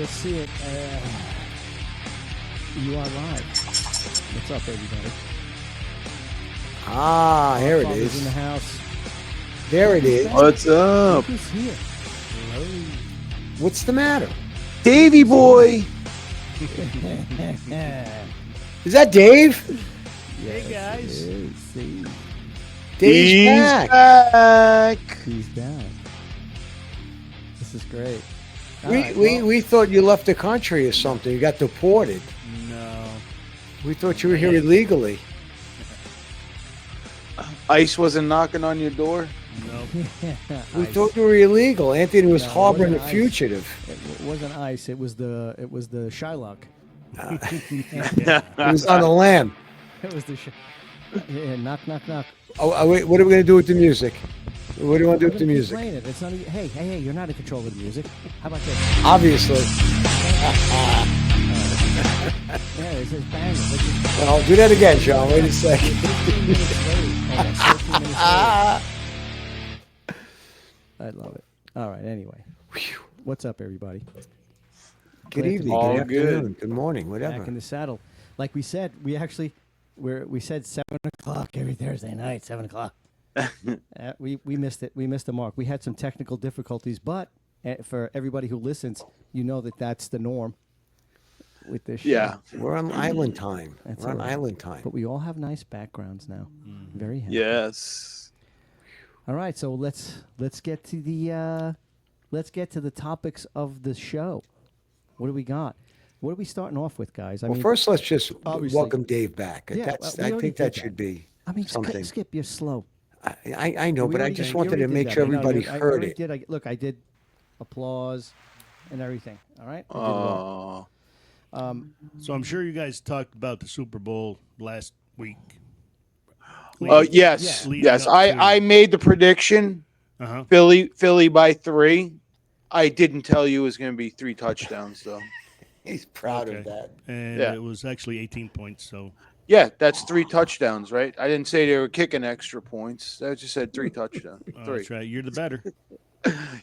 You'll see it. You are live. What's up, everybody? Ah, here it Oddfathers is. in the house. There it is. What's up? Who's here? Hello. What's the matter? Davey boy. Is that Dave? Hey, guys. Dave's back. back. He's back. This is great. All We, right, we, well, we thought you left the country or something. You got deported. No. We thought you were here illegally. Ice wasn't knocking on your door. No. We thought you were illegal. Anthony was No, it harboring a wasn't ice. fugitive. It wasn't ice. It was the Shylock. It was on a lamb. It was the yeah. Knock, knock, knock. Oh, wait, what are we going to do with the music? What do you want to do with the Keep music? playing it. It's not. Hey! You're not in control of the music. How about this? Obviously. Yeah, it says bang. Let's just Well, do that again, John. Wait a second. 15 minutes late. Hold on, 13 minutes late. I love it. All right. Anyway, what's up, everybody? Good Glad to evening. be All Good good. afternoon. Good morning. Whatever. Back in the saddle. Like we said, we said 7:00 every Thursday night. 7:00. We missed it. We missed the mark. We had some technical difficulties, but for everybody who listens, you know that's the norm with this show. Yeah. We're on island time. That's We're on all right. island time. But we all have nice backgrounds now. Very happy. Yes. All right, so let's get to the topics of the show. What do we got? What are we starting off with, guys? Well, first, let's just obviously- welcome Dave back. Yeah, That's. we I already think that did should be. I mean, something. Skip, you're slow. I know, We but I already- just we wanted already to did make that. sure I know, everybody I heard already it. Did. I did applause and everything. All right. I did Oh. well. So I'm sure you guys talked about the Super Bowl last week. Yes. Leading Yes. up to- I made the prediction. Uh-huh. Philly by 3. I didn't tell you it was going to be 3 touchdowns though. He's proud of Okay. that. And Yeah. it was actually 18 points. So Yeah, that's 3 touchdowns, right? I didn't say they were kicking extra points. I just said 3 touchdowns. 3. that's right. You're the better.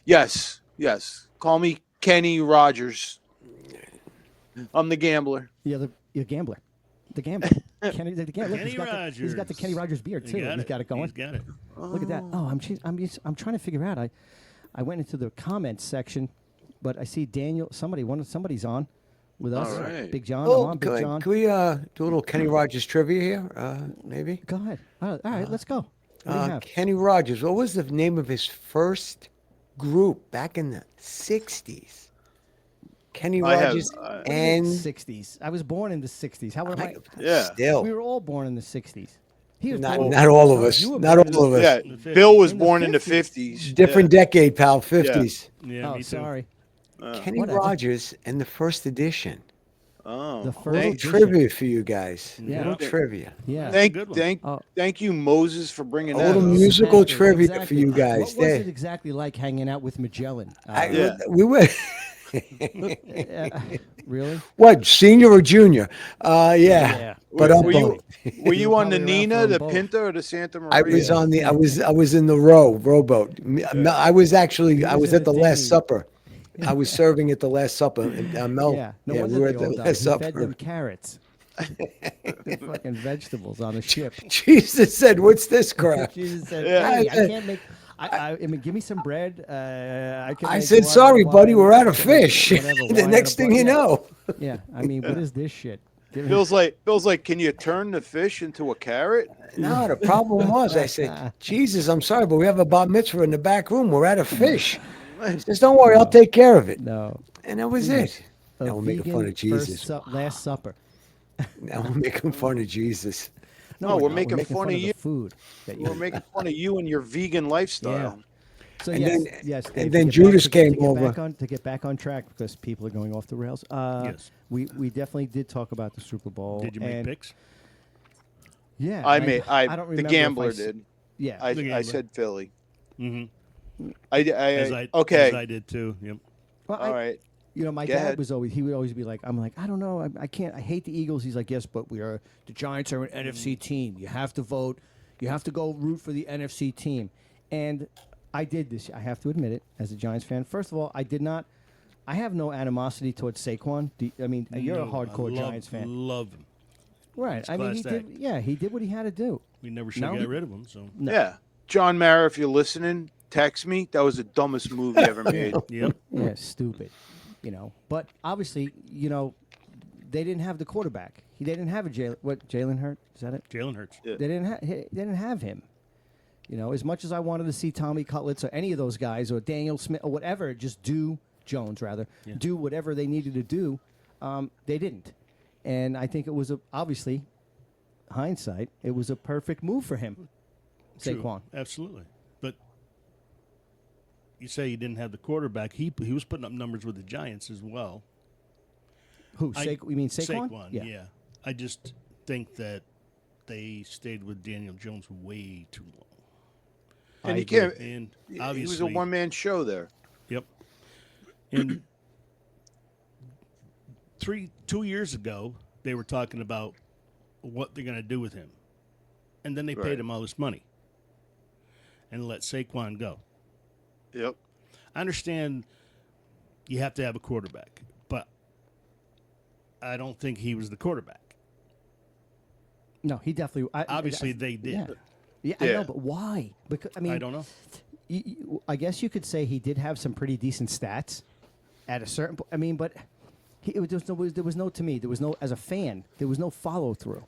Yes. Yes. Call me Kenny Rogers. I'm the gambler. Yeah, the gambler. The gambler. Kenny, the gambler. Look, Kenny he's got the Kenny Rogers beard too. He's got it going. He's got it. Look at that. Oh, I'm trying to figure out. I went into the comments section, but I see Daniel. Somebody's on with us. All right. Big John. I'm Oh, on. Big John. can we do a little Kenny Rogers trivia here? Maybe. Go ahead. All right, let's go. What do you have? Kenny Rogers. What was the name of his first group back in the '60s? Kenny I have, Rogers uh, and 60s. I was born in the 60s. How am I? Yeah. Still, We were all born in the 60s. He was not, born- not all of us. You were Not born in all of us. Yeah. The 50s. Bill was In the born in the 50s. 50s. Different decade, pal. '50s. Yeah, Oh, me too. sorry. Kenny Whatever. Rogers and the first edition. Oh. The first Little edition. trivia for you guys. Yeah. Little trivia. Yeah. Thank, good one. thank, Oh. thank you, Moses, for bringing A that little up. musical Exactly, trivia exactly. for you guys. What was There. it exactly like hanging out with Magellan? Yeah. We were. Really? What, senior or junior? Yeah. But were you were you on the probably around Nina, for the both. Pinta, or the Santa Maria? I was on the. I was in the rowboat. No, I was actually. I was in at the the Last dinghy. Supper. I was serving at the Last Supper. And, Mel. Yeah. No we wonder were they at the all died. Last He fed Supper. them carrots. Fucking vegetables on a ship. Jesus said, "What's this crap?" Jesus said, Yeah. "Hey, I can't make. I mean, give me some bread. I can. I make said, water, "Sorry, buddy, wine, we're out of whatever, fish." whatever, The wine next and thing you yeah. know. Yeah. I mean, what is this shit? Give me- Bill's like, can you turn the fish into a carrot? No, the problem was, I said, "Jesus, I'm sorry, but we have a bat mitzvah in the back room. We're out of fish." He says, "Don't worry, I'll take care of it." No. And that was it. A Now we're making fun vegan of Jesus. Last Supper. Now we're making fun of Jesus. No, we're not. making fun of the you. food that you We're making fun of you and your vegan lifestyle. So And yes, then- yes. and Dave, then to get Judas back, came to get over. Back on, to get back on track because people are going off the rails. Yes. We definitely did talk about the Super Bowl. Did you make and picks? Yeah. I and made. I I don't the remember. gambler if I, did. Yeah. I The gambler. said Philly. Mm-hmm. I As okay. I did too. Yep. well, All right. You know, my Go dad ahead. was always. He would always be like, "I'm like, I don't know. I can't. I hate the Eagles." He's like, "Yes, but we are. The Giants are an NFC team. You have to vote. You have to go root for the NFC team." And I did this. I have to admit it, as a Giants fan. First of all, I did not. I have no animosity towards Saquon. You're a No, hardcore I Giants fan, Love him. right? It's I mean, he class did. Yeah, he did what he had to do. We never should No. get rid of him. So No. Yeah. John Mara, if you're listening, text me. That was the dumbest move he ever made. yep. Yeah, stupid. But obviously, they didn't have the quarterback. They didn't have a Jalen Hurts? Is that it? Jalen Hurts. Yeah. They didn't have him. As much as I wanted to see Tommy Cutlets or any of those guys or Daniel Smith or whatever, Jones rather, do whatever they needed to do, they didn't. And I think it was obviously, hindsight, it was a perfect move for him, True. Saquon. Absolutely. But you say he didn't have the quarterback. He was putting up numbers with the Giants as well. Who? You mean Saquon? Saquon, yeah. I just think that they stayed with Daniel Jones way too long. And I you can't. And He obviously, was a one-man show there. Yep. And 2 years ago, they were talking about what they're going to do with him. And then they Right. paid him all this money and let Saquon go. Yep. I understand you have to have a quarterback, but I don't think he was the quarterback. No, he definitely. Obviously, they did. Yeah, I Yeah. know, but why? Because I don't know. I guess you could say he did have some pretty decent stats at a certain point. But there was no, to me, there was no, as a fan, there was no follow through.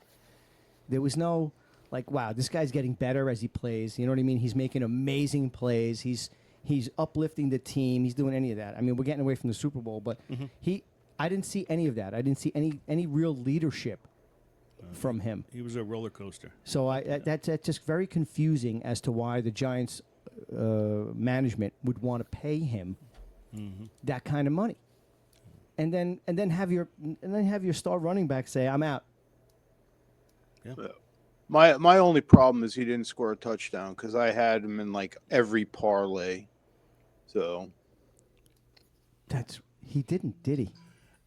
There was no, like, wow, this guy's getting better as he plays. You know what I mean? He's making amazing plays. He's uplifting the team. He's doing any of that. We're getting away from the Super Bowl, but I didn't see any of that. I didn't see any real leadership from him. He was a roller coaster. So that's just very confusing as to why the Giants management would want to pay him that kind of money, and then have your star running back say, "I'm out." Yeah. My only problem is he didn't score a touchdown because I had him in like every parlay. So He didn't, did he?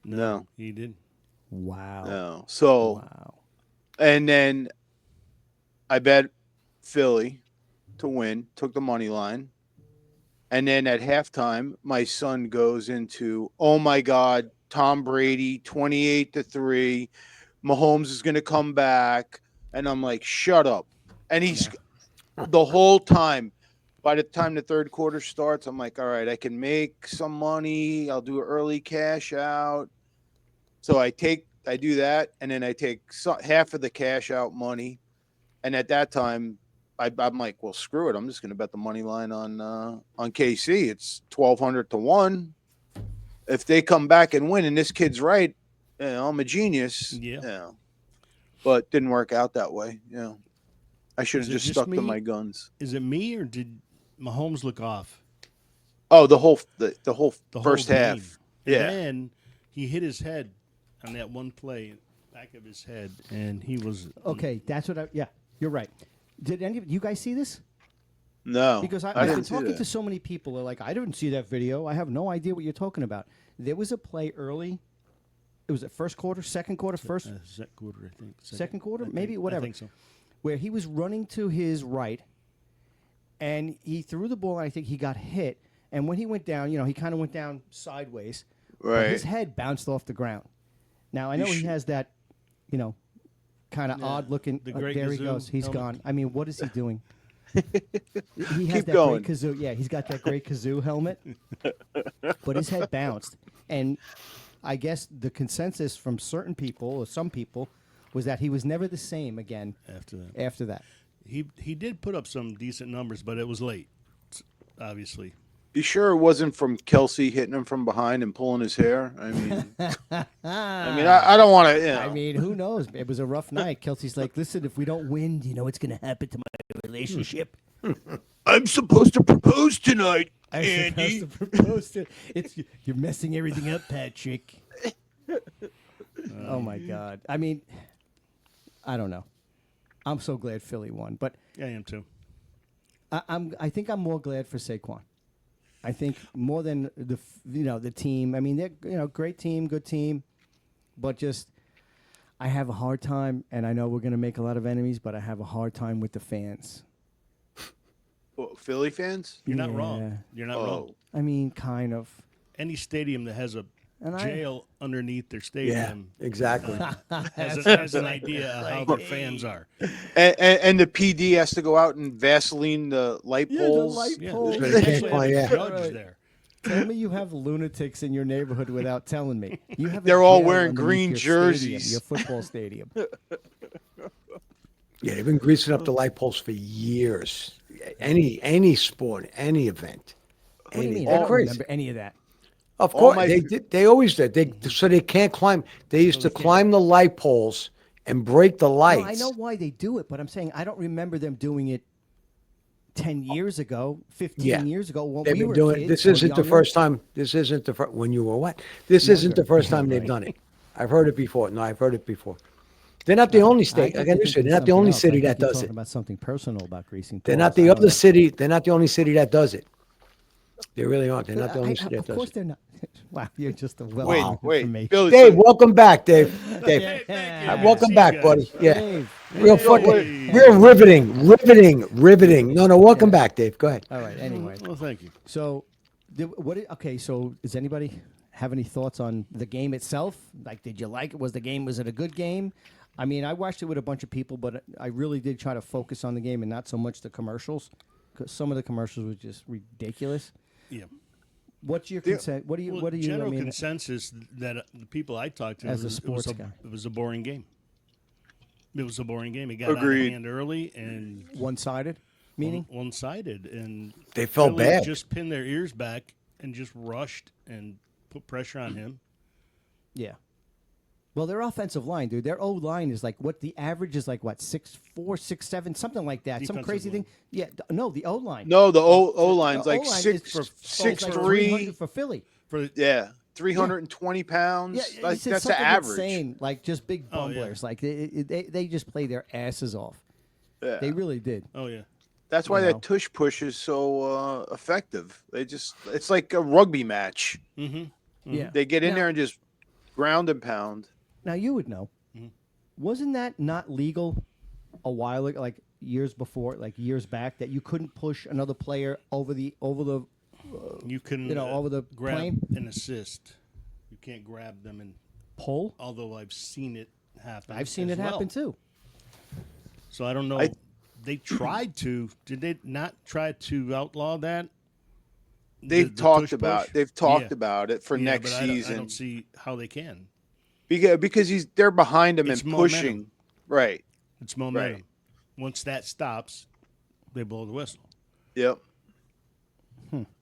no. He did. Wow. No. So Wow. and then I bet Philly to win, took the money line. And then at halftime, my son goes into, oh my God, Tom Brady, 28-3. Mahomes is going to come back. And I'm like, shut up. And he's the whole time. By the time the third quarter starts, I'm like, all right, I can make some money. I'll do an early cash out. So I do that, and then I take half of the cash out money. And at that time, I'm like, well, screw it. I'm just going to bet the money line on KC. It's 1,200 to 1. If they come back and win, and this kid's right, I'm a genius. Yeah. But didn't work out that way. I should have Is it just just stuck me? to my guns. Is it me or did Mahomes look off? Oh, the whole The first whole half. game. Yeah. And then he hit his head on that one play, back of his head, and he was Okay, that's what you're right. Did any of you guys see this? No, Because I've I been didn't see talking that. to so many people. They're like, I didn't see that video. I have no idea what you're talking about. There was a play early. It was at first quarter, second quarter, first, second quarter, I think. second quarter, I think- maybe whatever. I think so. Where he was running to his right, and he threw the ball. And I think he got hit. And when he went down, he kind of went down sideways. But Right. his head bounced off the ground. Now I know he has that, kind of odd looking. the great there he kazoo goes. He's helmet. gone. What is he doing? He has Keep that going. great kazoo. Yeah, he's got that great kazoo helmet. But his head bounced, and I guess the consensus from certain people or some people was that he was never the same again After that. after that. He did put up some decent numbers, but it was late, obviously. You sure it wasn't from Kelsey hitting him from behind and pulling his hair? I mean, I don't want to. I mean, who knows? It was a rough night. Kelsey's like, listen, if we don't win, you know what's going to happen to my relationship? I'm supposed to propose tonight, I'm Andy. supposed to propose to. You're messing everything up, Patrick. Oh my God! I mean, I don't know. I'm so glad Philly won, but Yeah, I am too. I think I'm more glad for Saquon. I think more than the team. I mean, they're great team, good team, but just I have a hard time, and I know we're going to make a lot of enemies, but I have a hard time with the fans. Well, Philly fans? You're not Yeah. wrong. You're not wrong. Oh, I mean, kind of. any stadium that has a jail underneath their Yeah, stadium exactly. has an idea of how their fans are. And the PD has to go out and Vaseline the light Yeah, the poles. light Yeah, poles. They they can't actually fly, have a yeah. judge Right. there. Tell me you have lunatics in your neighborhood without telling me. You have a They're all jail wearing underneath green your stadium, jerseys. your football stadium. Yeah, they've been greasing up the light poles for years. Any sport, any event. What do you mean? They're I don't crazy. remember any of that. Of All course, my- they did. They always did. So they can't climb. They used to climb the light poles and break the lights. No, I know why they do it, but I'm saying I don't remember them doing it 10 years ago, 15 Yeah. years ago when They've we been were doing. kids. This or isn't the younger. first time. This isn't the first. When you were what? This isn't the first time they've Right. done it. I've heard it before. No, I've heard it before. They're not the only state. I Again, think they're it's not the something only else. I city think that you're does talking it. about something personal about greasing They're poles. not I the don't other know. city. They're not the only city that does it. They really aren't. They're not the only I- city of that course does it. they're not. Wow, you're just a well Wait, Billy. Dave, welcome back, Dave. Dave, Yeah. welcome See back, you buddy. guys. Yeah, Dave. real fucking, real riveting. No, welcome back, Dave. Go ahead. All right. Anyway, Well, thank you. so okay. So does anybody have any thoughts on the game itself? Like, did you like it? Was it a good game? I mean, I watched it with a bunch of people, but I really did try to focus on the game and not so much the commercials, because some of the commercials were just ridiculous. Yeah. What's your consent? What do you? Well, What do you? general I mean, consensus that the people I talked to As a was- sports it was guy. it was a boring game. It was a boring game. It got out Agreed. of hand early and one-sided, meaning one-sided, and They felt Philly bad. Just pinned their ears back and just rushed and put pressure on him. yeah. Well, their offensive line, dude. Their O line is like what the average is like. What 6'4", 6'7", something like that. Some Defensive crazy line. thing. Yeah. No, the O line. No, the O line's like O-line six is six like three. 300 for Philly. For Yeah, 320 pounds. Yeah, Like, it's that's the something average. insane. Like just big Oh, yeah. bumblers. Like they just play their asses off. Yeah. They really did. oh yeah, That's why you that know. tush push is so effective. It's like a rugby match. Yeah. They get in Now- there and just ground and pound. Now you would know. Wasn't that not legal a while ago, like years before, like years back, that you couldn't push another player over the you can over the grab plane? and assist. You can't grab them and pole? although I've seen it happen. I've seen as it well. happen too. So I don't know. They tried to. Did they not try to outlaw that? They've The talked tush about push? they've talked Yeah. about it for Yeah, next but I don't- season I don't see how they can. because they're behind him It's and momentum. pushing. Right. It's momentum. Once that stops, they blow the whistle. Yep.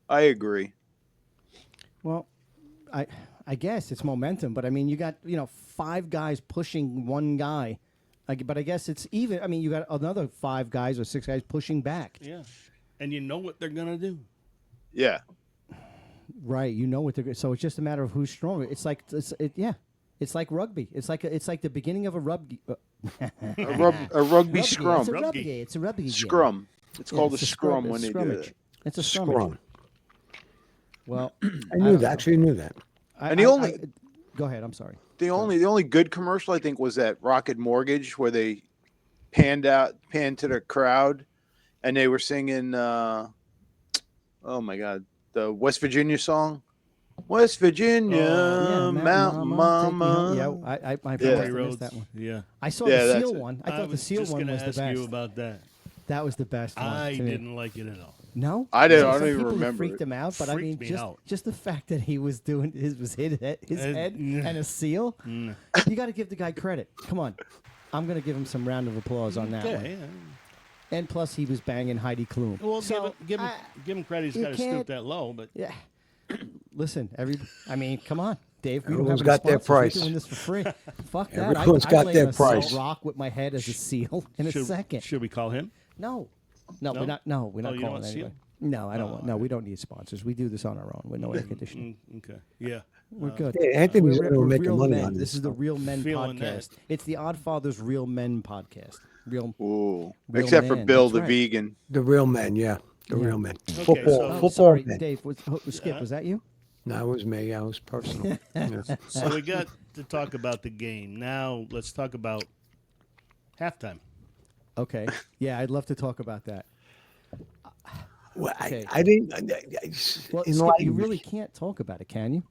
I agree. Well, I guess it's momentum, but I mean, you got 5 guys pushing one guy, but I guess it's even. I mean, you got another 5 guys or 6 guys pushing back. Yeah, and you know what they're gonna do. Yeah. Right, you know what they're. So it's just a matter of who's stronger. It's like It's like rugby. It's like the beginning of a rugby. A rugby scrum. It's a Rugby. rugby. It's a rugby game. Scrum. It's Yeah, called it's a scrum when it's they do scrummage. it. It's a scrummage. Scrum. Well, I knew that. Actually knew that. And the only- go ahead. I'm sorry. The only good commercial I think was that Rocket Mortgage where they panned to the crowd, and they were singing. Oh my God, the West Virginia song, West Virginia, Yeah, Mountain Mama, take me home. Mama. Yeah, I Yeah. must have Prairie missed that one. Yeah. I saw Yeah, the that's seal it. one. I thought the was seal just one gonna was the ask best. you about that. That was the best one. I to me. didn't like it at all. No, I didn't- I Some don't even people, it remember freaked it. him out, but I mean, Freaked me out. just the fact that he was doing his head yeah. and a seal. Mm. You got to give the guy credit. Come on, I'm gonna give him some round of applause on that one. Yeah. And plus, he was banging Heidi Klum. Well, So, give him credit. He's you got to stoop can't- that low, but Yeah. Listen, I mean, come on, Dave. We don't Everyone's have got any their sponsors. price. We're doing this for free. Fuck that. Everyone's got lay their on a salt price. rock with my head as a seal in a second. should we call him? No, we're No? not. No, we're not Oh, you don't calling want anybody. seal? No, I don't want. No, we don't need sponsors. We do this on our own with no air conditioning. Okay. Yeah. We're good. Yeah, Anthony's We're we're making real money men. on This this. is the Real Men Feeling podcast. that. It's the Oddfathers Real Men podcast. Real. Ooh. Real Except for man, Bill that's the right. vegan. The real men, yeah. The real men. Okay, Football, so- Oh, football sorry, men. Dave. Skip, was that you? No, it was me. Yeah, it was personal. Yeah. So we got to talk about the game. Now let's talk about halftime. Okay. Yeah, I'd love to talk about that. Well, Okay. I didn't. Well, in Skip, light you of- really can't talk about it, can you?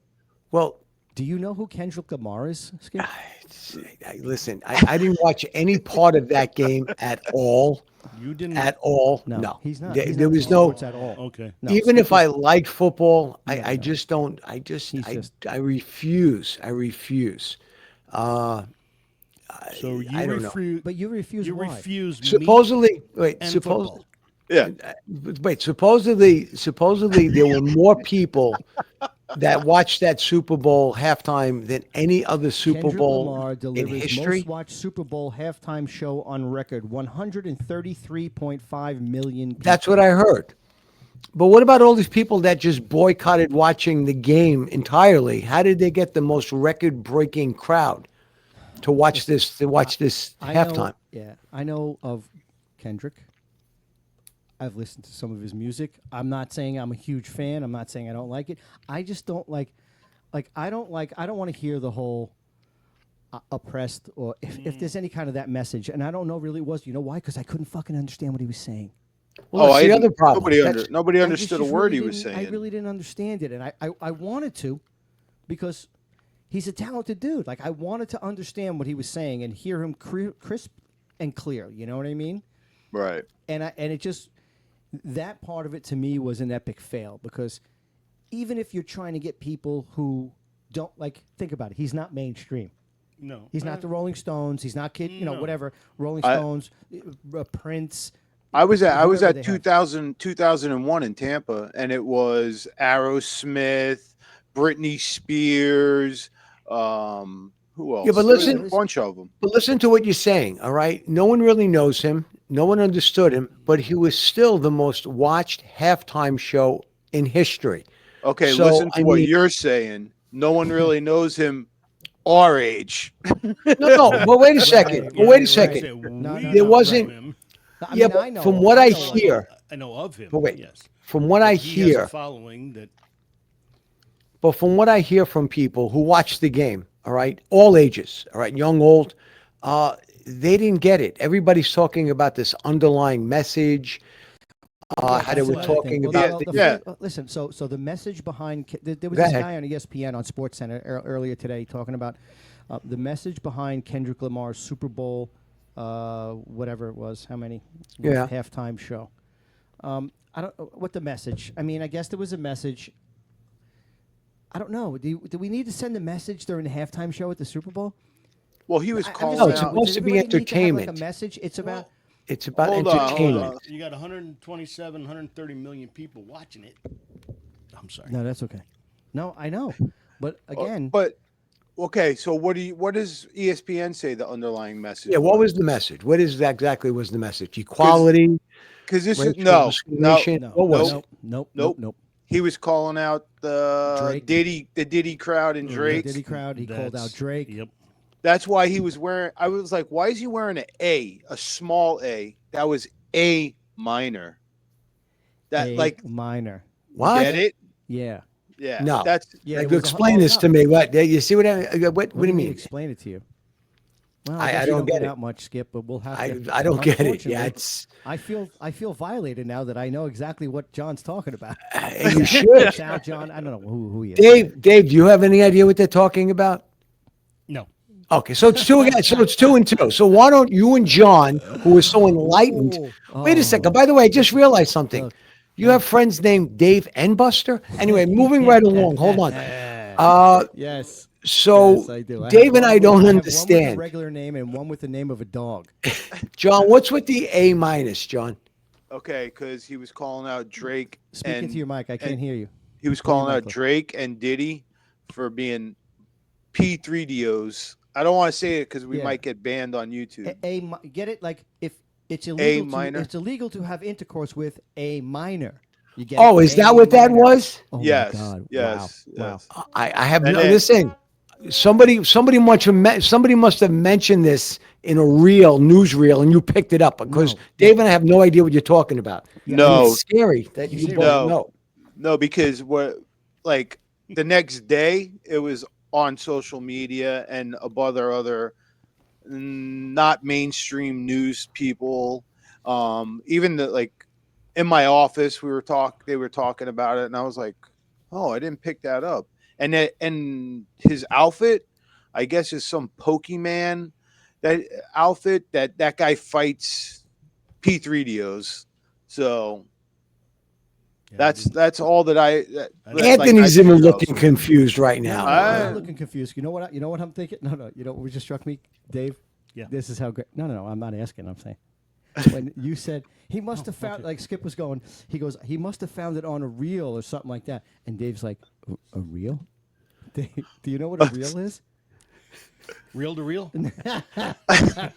well, Do you know who Kendrick Lamar is, Skip? listen, I didn't watch any part of that game at all. You didn't. At all. No, No. he's not. There, He's there not was into no. sports at all. Okay. No, Even Skip if I is- like football, No, I no. just don't. I just. He's I, just- I refuse. I refuse. So you I don't know. refuse. But you refuse. You why? refuse meat Supposedly, wait. and Supposedly. football. Yeah. Wait, supposedly there were more people that watched that Super Bowl halftime than any other Super Kendrick Bowl Lamar in delivers history. most watched Super Bowl halftime show on record, 133.5 million people. That's what I heard. But what about all these people that just boycotted watching the game entirely? How did they get the most record-breaking crowd to watch this? To watch this I halftime? Know, I know of Kendrick. I've listened to some of his music. I'm not saying I'm a huge fan. I'm not saying I don't like it. I just don't like I don't want to hear the whole oppressed or if there's any kind of that message. And I don't know really was. You know why? Because I couldn't fucking understand what he was saying. Well, that's the I- other problem. Nobody I understood a just word really he was didn't- saying. I really didn't understand it, and I wanted to, because he's a talented dude. Like I wanted to understand what he was saying and hear him crisp and clear. You know what I mean? Right. And it just that part of it to me was an epic fail, because even if you're trying to get people who don't think about it, he's not mainstream. No. He's not the Rolling Stones. He's not No. whatever Rolling Stones, Prince. I was at whoever they have. 2001 in Tampa, and it was Aerosmith, Britney Spears, who else? Yeah, but There was listen- a bunch of them. But listen to what you're saying, all right? No one really knows him. No one understood him, but he was still the most watched halftime show in history. Okay, So, listen to I what mean- you're saying. No one really knows him our age. No, but wait a second. Right, But wait a right, second. No, We no, There no, wasn't- know him. I Yeah, mean, but I know from him. what I I know him. hear, I know of him. But wait. Yes. from what I He has a hear, following that. but from what I hear from people who watch the game, all right, all ages, all right, young, old, they didn't get it. Everybody's talking about this underlying message. How they were That's what I talking think. about. Listen, so the message behind there was Go this ahead. guy on ESPN on Sports Center earlier today talking about the message behind Kendrick Lamar's Super Bowl, whatever it was, how many Yeah. halftime show. I don't what the message. I mean, I guess there was a message. I don't know. Do we need to send a message during the halftime show at the Super Bowl? Well, he was I'm calling just No, it's saying, out. supposed does to be everybody need to have, entertainment. a message. It's about. It's about Hold on, hold entertainment. on. You got 127, 130 million people watching it. I'm sorry. No, that's okay. No, I know, but again, But okay, so what does ESPN say the underlying message? Yeah, what was the message? What is exactly was the message? Equality, Because this is racial no. discrimination? no, What was nope, it? nope, Nope. nope, nope. He was calling out the Drake. Diddy crowd and The Drake. Diddy crowd. He called out That's- Drake. Yep. That's why he was wearing. I was like, why is he wearing a small A? That was A minor. That A like minor. What? get it? Yeah. Yeah. No. That's Yeah. Like, it was a- explain well, this no. to me. What? You see what I? What do you mean? Explain it to you. Well, I guess you don't get it. out much, Skip, but we'll have I to. I don't get it. Yeah, Unfortunately, it's I feel violated now that I know exactly what John's talking about. you should. Sal John, I don't know who he is. Dave, do you have any idea what they're talking about? No. Okay, so it's two again. So it's 2-2. So why don't you and John, who is so enlightened, wait a second. By the way, I just realized something. You have friends named Dave and Buster? Anyway, moving right along. Hold on. Yes. So Yes, I do. Dave and I don't One with a understand. regular name and one with the name of a dog. John, what's with the A minus, John? okay, because he was calling out Drake Speak and into your mic. I can't hear you. he was calling out Michael. Drake and Diddy for being P3DOs. I don't want to say it because we Yeah. might get banned on YouTube. Get it? Like if it's illegal, minor. it's illegal to have intercourse with a minor. You get Oh, it? is A that what that minor. was? Oh yes, my God! yes, Wow! yes. Wow! I have And no. then- Listen, somebody must have mentioned this in a newsreel, and you picked it up because No. Dave and I have no idea what you're talking about. And No. it's scary that you Serious. both No. know. No, because what, like the next day, it was on social media and above other not mainstream news people. Even the in my office, they were talking about it, and I was like, oh, I didn't pick that up. And his outfit, I guess, is some Pokemon that outfit that guy fights P3DOs. So Yeah, that's all that Anthony's I even picked up. looking confused right now. I- I'm looking confused. You know what? You know what I'm thinking? No. You know what just struck me, Dave? Yeah. This is how great. No. I'm not asking. I'm saying when you said he must have found, like Skip was going. He goes. He must have found it on a reel or something like that. And Dave's like, a reel? Dave, do you know what a reel is? Reel to reel.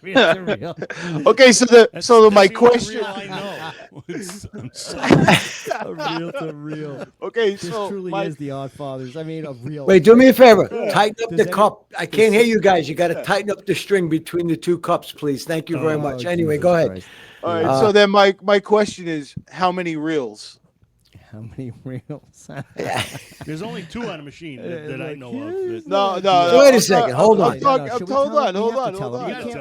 Reel to reel. Okay, so That's my the only question. reel I know. I'm sorry. A reel to reel. Okay, This so truly my, is the Oddfathers. I mean, a reel. Wait, do me a favor. Tighten up Does the any- cup. I can't hear you guys. You got to tighten up the string between the two cups, please. Thank you very Oh, much. Anyway, Jesus go ahead. Christ. all right, so then my question is, how many reels? How many reels? There's only 2 on a machine that I Like, know here's of. No, So wait a I'm second, not- hold I'm on. talking- Should we hold tell on, him? hold We have on, to tell hold him. on. You gotta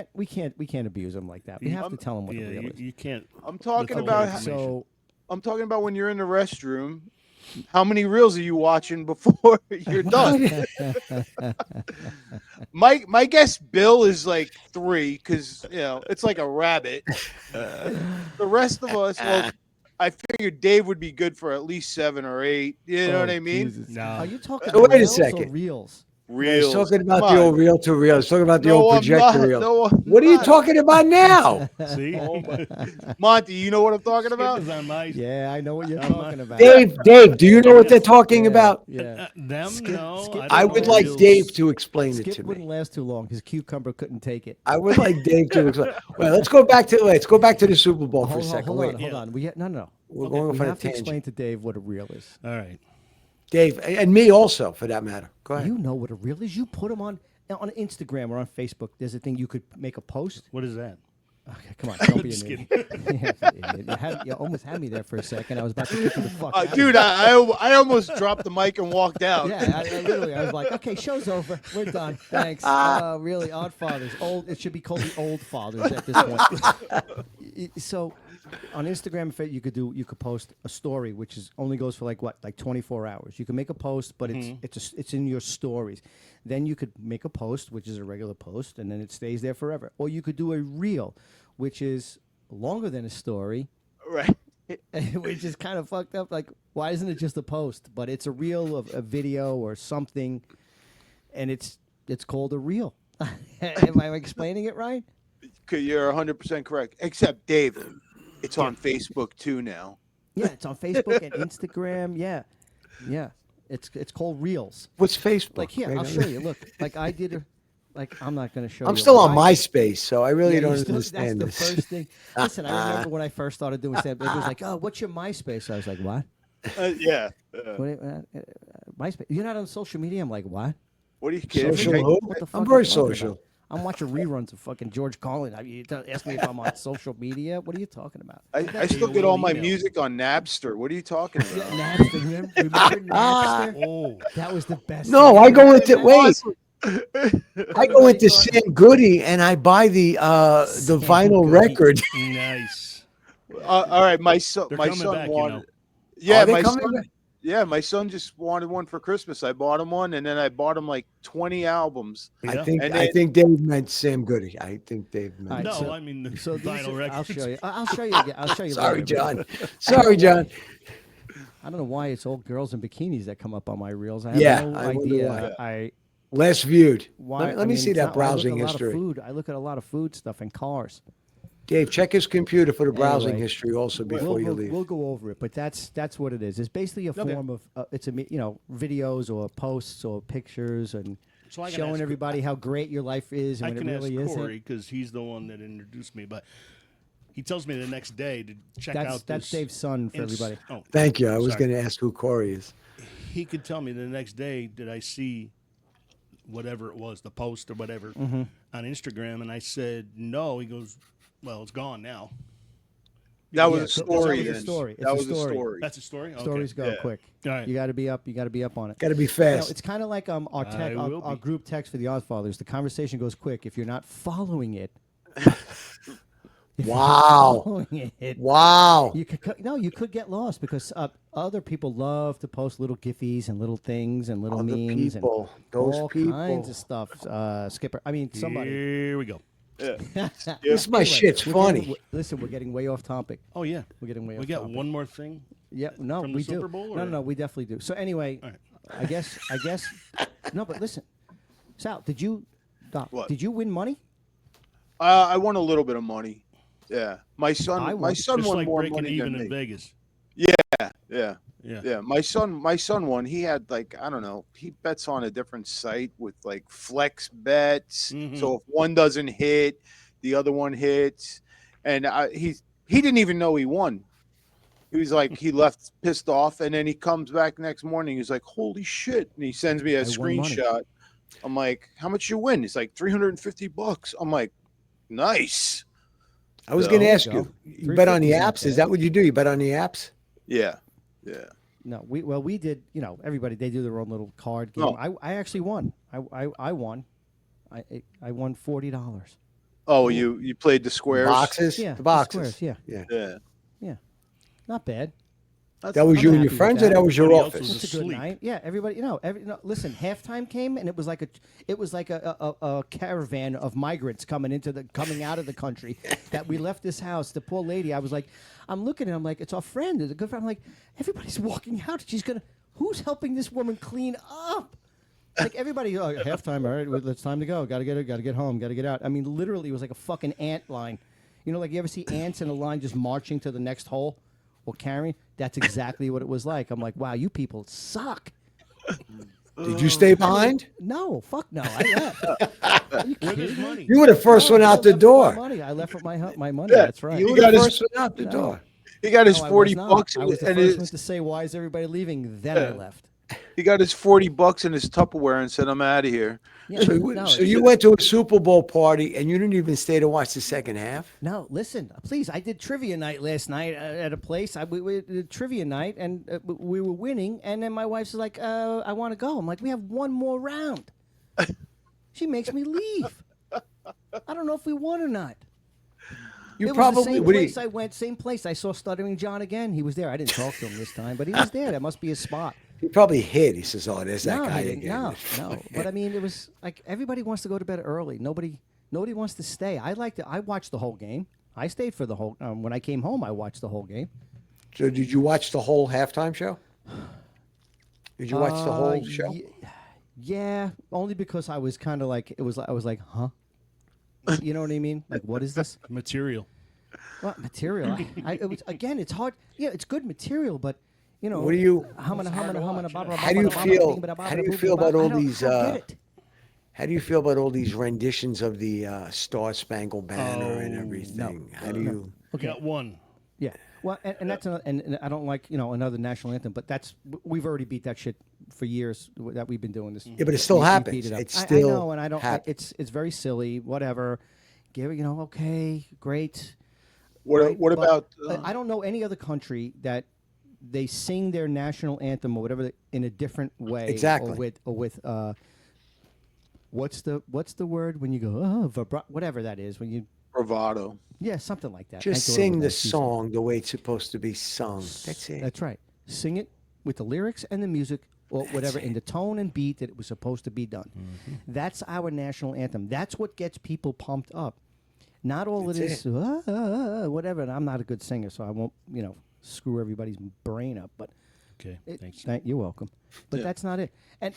tell. We can't abuse him like that. We have to tell him what the real is. You can't. I'm talking That's about. okay. So I'm talking about when you're in the restroom. How many reels are you watching before you're done? My guess, Bill, is like 3 because it's like a rabbit. The rest of us, well, I figured Dave would be good for at least 7 or 8. You know what I mean? Jesus. No. Are you talking So wait a reels or second. reels? He's Reels. talking about Come the on. old reel to reel. He's talking about the No, old I'm projector not. reel. No, I'm What are you not. talking about now? See? Oh Monty, you know what I'm talking Skip about? is on my. Yeah, I know what you're I'm talking about. Dave, do you know what they're talking Yeah, about? Yeah. Them? Skip- No. Skip- don't I know would like reels. Dave to explain it Skip to wouldn't me. last too long. His cucumber couldn't take it. I would like Dave to explain. Well, let's go back to the Super Bowl for a second. Hold Wait, on, hold on. No. we're Okay. going We off on a have to explain tangent. to Dave what a reel is. All right. Dave, and me also, for that matter. Go ahead. You know what a reel is. You put them on Instagram or on Facebook. There's a thing you could make a post. What is that? Okay, come on. Don't be Just an kidding. idiot. Yeah, you almost had me there for a second. I was about to kick you the fuck out. Dude, I almost dropped the mic and walked out. Yeah, I was like, okay, show's over. We're done. Thanks. Really, Oddfathers. It should be called the Old Fathers at this point. So, on Instagram, and Facebook, you could post a story, which only goes for like 24 hours. You can make a post, but it's in your stories. Then you could make a post, which is a regular post, and then it stays there forever. Or you could do a reel, which is longer than a story, Right. which is kind of fucked up. Like, why isn't it just a post? But it's a reel of a video or something, and it's called a reel. Am I explaining it right? You're 100% correct. Except Dave, it's on Facebook too now. Yeah, it's on Facebook and Instagram. Yeah. It's called Reels. What's Facebook? Like here, Wait I'll a show minute. you. Look, like I did. I'm not going to show you. I'm still on my. MySpace, so I really Yeah, don't you still- understand That's this. the first thing. Listen, I remember when I first started doing stand. It was like, oh, what's your MySpace? I was like, what? Yeah. MySpace? You're not on social media? I'm like, what? What are you kidding? Social me? who? What the fuck I'm are very you talking social. about? I'm watching reruns of fucking George Carlin. You ask me if I'm on social media. What are you talking about? I still get all my email. music on Napster. What are you talking Yeah, about? Napster. Remember Napster? Oh. That was the best. No, thing. I go into wait. Awesome. I go into Sam Goody and I buy the vinyl Goody. record. Nice. All right, my son. They're My coming son back, you wanted. know. Yeah, Are they my coming son. back? Yeah, my son just wanted one for Christmas. I bought him one, and then I bought him like 20 albums. I Yeah. think And I then- think Dave meant Sam Goody. I think Dave meant. All right, No, so- I mean the So these vinyl are- records. I'll show you. I'll show you. Again. I'll show you. Sorry, later. John. Sorry, John. I don't know why it's all girls in bikinis that come up on my reels. I have Yeah, no I wonder idea. why. I Last viewed. why. Let me see it's that not- I look at browsing a lot of history. food. I look at a lot of food stuff and cars. Dave, check his computer for the browsing Anyway, history also before you leave. We'll go over it, but that's what it is. It's basically a form of it's videos or posts or pictures and So I can showing ask- everybody how great your life is I and when can it ask really isn't. Corey because he's the one that introduced me, but he tells me the next day to check That's out that's this Dave's son for everybody. Oh, Thank you. I was sorry. going to ask who Corey is. He could tell me the next day, did I see whatever it was, the post or whatever, Mm-hmm. on Instagram? And I said, no. He goes, well, it's gone now. That was Yeah, a so- story. that was a then. story. It's That a was a story. story. That's a story? Okay. Stories go Yeah. quick. All right. You got to be up. You got to be up on it. Got to be You know, fast. it's kind of like our I will our be. group text for the Oddfathers. The conversation goes quick. If you're not following it, If you're Wow. following it, Wow. you could get lost because other people love to post little giffies and little things and little Other memes people, and those all people. kinds of stuff. Skipper, I mean somebody. Here we go. This my shit's funny. Listen, we're getting way off topic. Oh yeah, We're getting way we off got topic. one more thing. Yeah, no, from the we Super do. Bowl, No, or- no, we definitely do. So anyway, All right. I guess. No, but listen, Sal, did you What? win money? I won a little bit of money. Yeah, my I son won. son Just won like more breaking money even than in me. Vegas. Yeah. Yeah. My son won. He had like, I don't know, he bets on a different site with like flex bets. Mhm. So if one doesn't hit, the other one hits, and he didn't even know he won. He was like, he left pissed off, and then he comes back next morning. He's like, "Holy shit!" And he sends me a I won money. screenshot. I'm like, "How much you win?" He's like, $350. I'm like, "Nice." I was So- going to There ask you you. go. You bet on the 350 's not apps? Is bad. that what you do? You bet on the apps? Yeah. No, we did. You know, everybody they do their own little card game. No. I actually won. I won. I won $40. Oh, you played the squares. Boxes? Yeah, The boxes. squares, yeah, Yeah. not bad. That was I'm you and happy your with friends, or that. that was your Everybody else office? was It's a good asleep. night. Yeah, everybody. Listen, halftime came and it was like a caravan of migrants coming out of the country that we left this house. The poor lady. I was like, I'm looking at. I'm like, it's our friend. It's a good friend. I'm like, everybody's walking out. Who's helping this woman clean up? Like everybody, halftime. All right, it's time to go. Got to get home. Got to get out. I mean, literally, it was like a fucking ant line. You know, like you ever see ants in a line just marching to the next hole or carrying? That's exactly what it was like. I'm like, wow, you people suck. Did you stay behind? No, fuck no. I left. Are you Where there's kidding me? money. You were the first one No, out I the left with my door. money. I left with my money. Yeah, That's right. You He were got the his- first one out the No. door. He got his No, I 40 was not. bucks I was the and first his, one to say, "Why is everybody leaving?" Then I left. he got his 40 bucks in his Tupperware and said, "I'm out of here." Yeah, So, no, so you went to a Super Bowl party and you didn't even stay to watch the second half? No, listen, please. I did trivia night last night at a place. We did trivia night, and we were winning. And then my wife's like, "I want to go." I'm like, "We have one more round." She makes me leave. I don't know if we won or not. You It was probably the same what do place you- I went. Same place. I saw Stuttering John again. He was there. I didn't talk to him this time, but he was there. That must be his spot. He probably hid. He says, "Oh, there's that No, guy he didn't. again." No. But I mean, it was like everybody wants to go to bed early. Nobody wants to stay. I watched the whole game. I stayed for the whole. When I came home, I watched the whole game. So did you watch the whole halftime show? Did you watch the whole Uh, show? Yeah, only because I was kind of like I was like, huh? You know what I mean? Like, what is this? Material. What material? It was, again, it's hard. Yeah, it's good material, but you know, What do you- How do you feel about all these, I don't get it. How do you feel about all these renditions of the Star Spangled Banner and Oh, everything? How do you? Okay. Got one. Yeah. Well, and that's and I don't like another national anthem, but we've already beat that shit for years that we've been doing this. Yeah, but it still We happens. beat it up. It's I still know, and I don't. happens. It's very silly. Whatever. Give it. Okay, great. What Right, what but about I don't know any other country that they sing their national anthem or whatever in a different way. Exactly. Or with what's the word when you go whatever that is when you bravado? yeah something like that. Just I don't know sing what the that's used song the way it's supposed to be sung. That's it. That's right. Sing it with the lyrics and the music or whatever in the tone and beat that it was supposed to be done. That's our national anthem. That's what gets people pumped up. Not all That's it is whatever. And I'm not a good singer, so I won't screw everybody's brain up. But Okay. Thanks. you're welcome. But Yeah. that's not it. And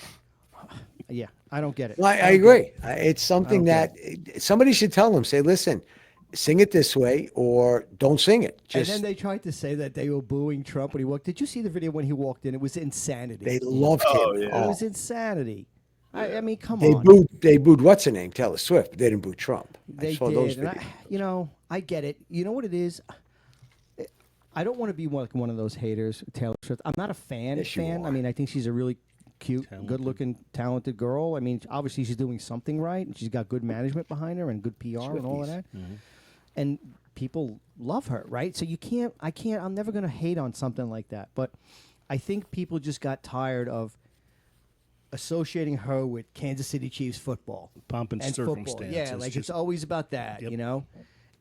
yeah, I don't get it. Well, I don't get agree. it. It's something get that somebody should tell them. Say, listen, sing it this way or don't sing it. And Just then they tried to say that they were booing Trump when he walked. Did you see the video when he walked in? It was insanity. they loved Oh, him. yeah. It was insanity. I mean, come They on. booed what's her name, Taylor Swift, but they didn't boo Trump. I They saw those did. And videos. I get it. You know what it is? I don't want to be one of those haters, Taylor Swift. I'm not a fan. Yes, you I are. mean, I think she's a really cute, Talented. good-looking, talented girl. I mean, obviously she's doing something right, and she's got good management behind her and good PR and all of Swifties. that. And people love her, right? So I'm never going to hate on something like that. But I think people just got tired of associating her with Kansas City Chiefs football Pomp and and circumstance. football. Yeah, It's like just- it's always about that, Yep. you know.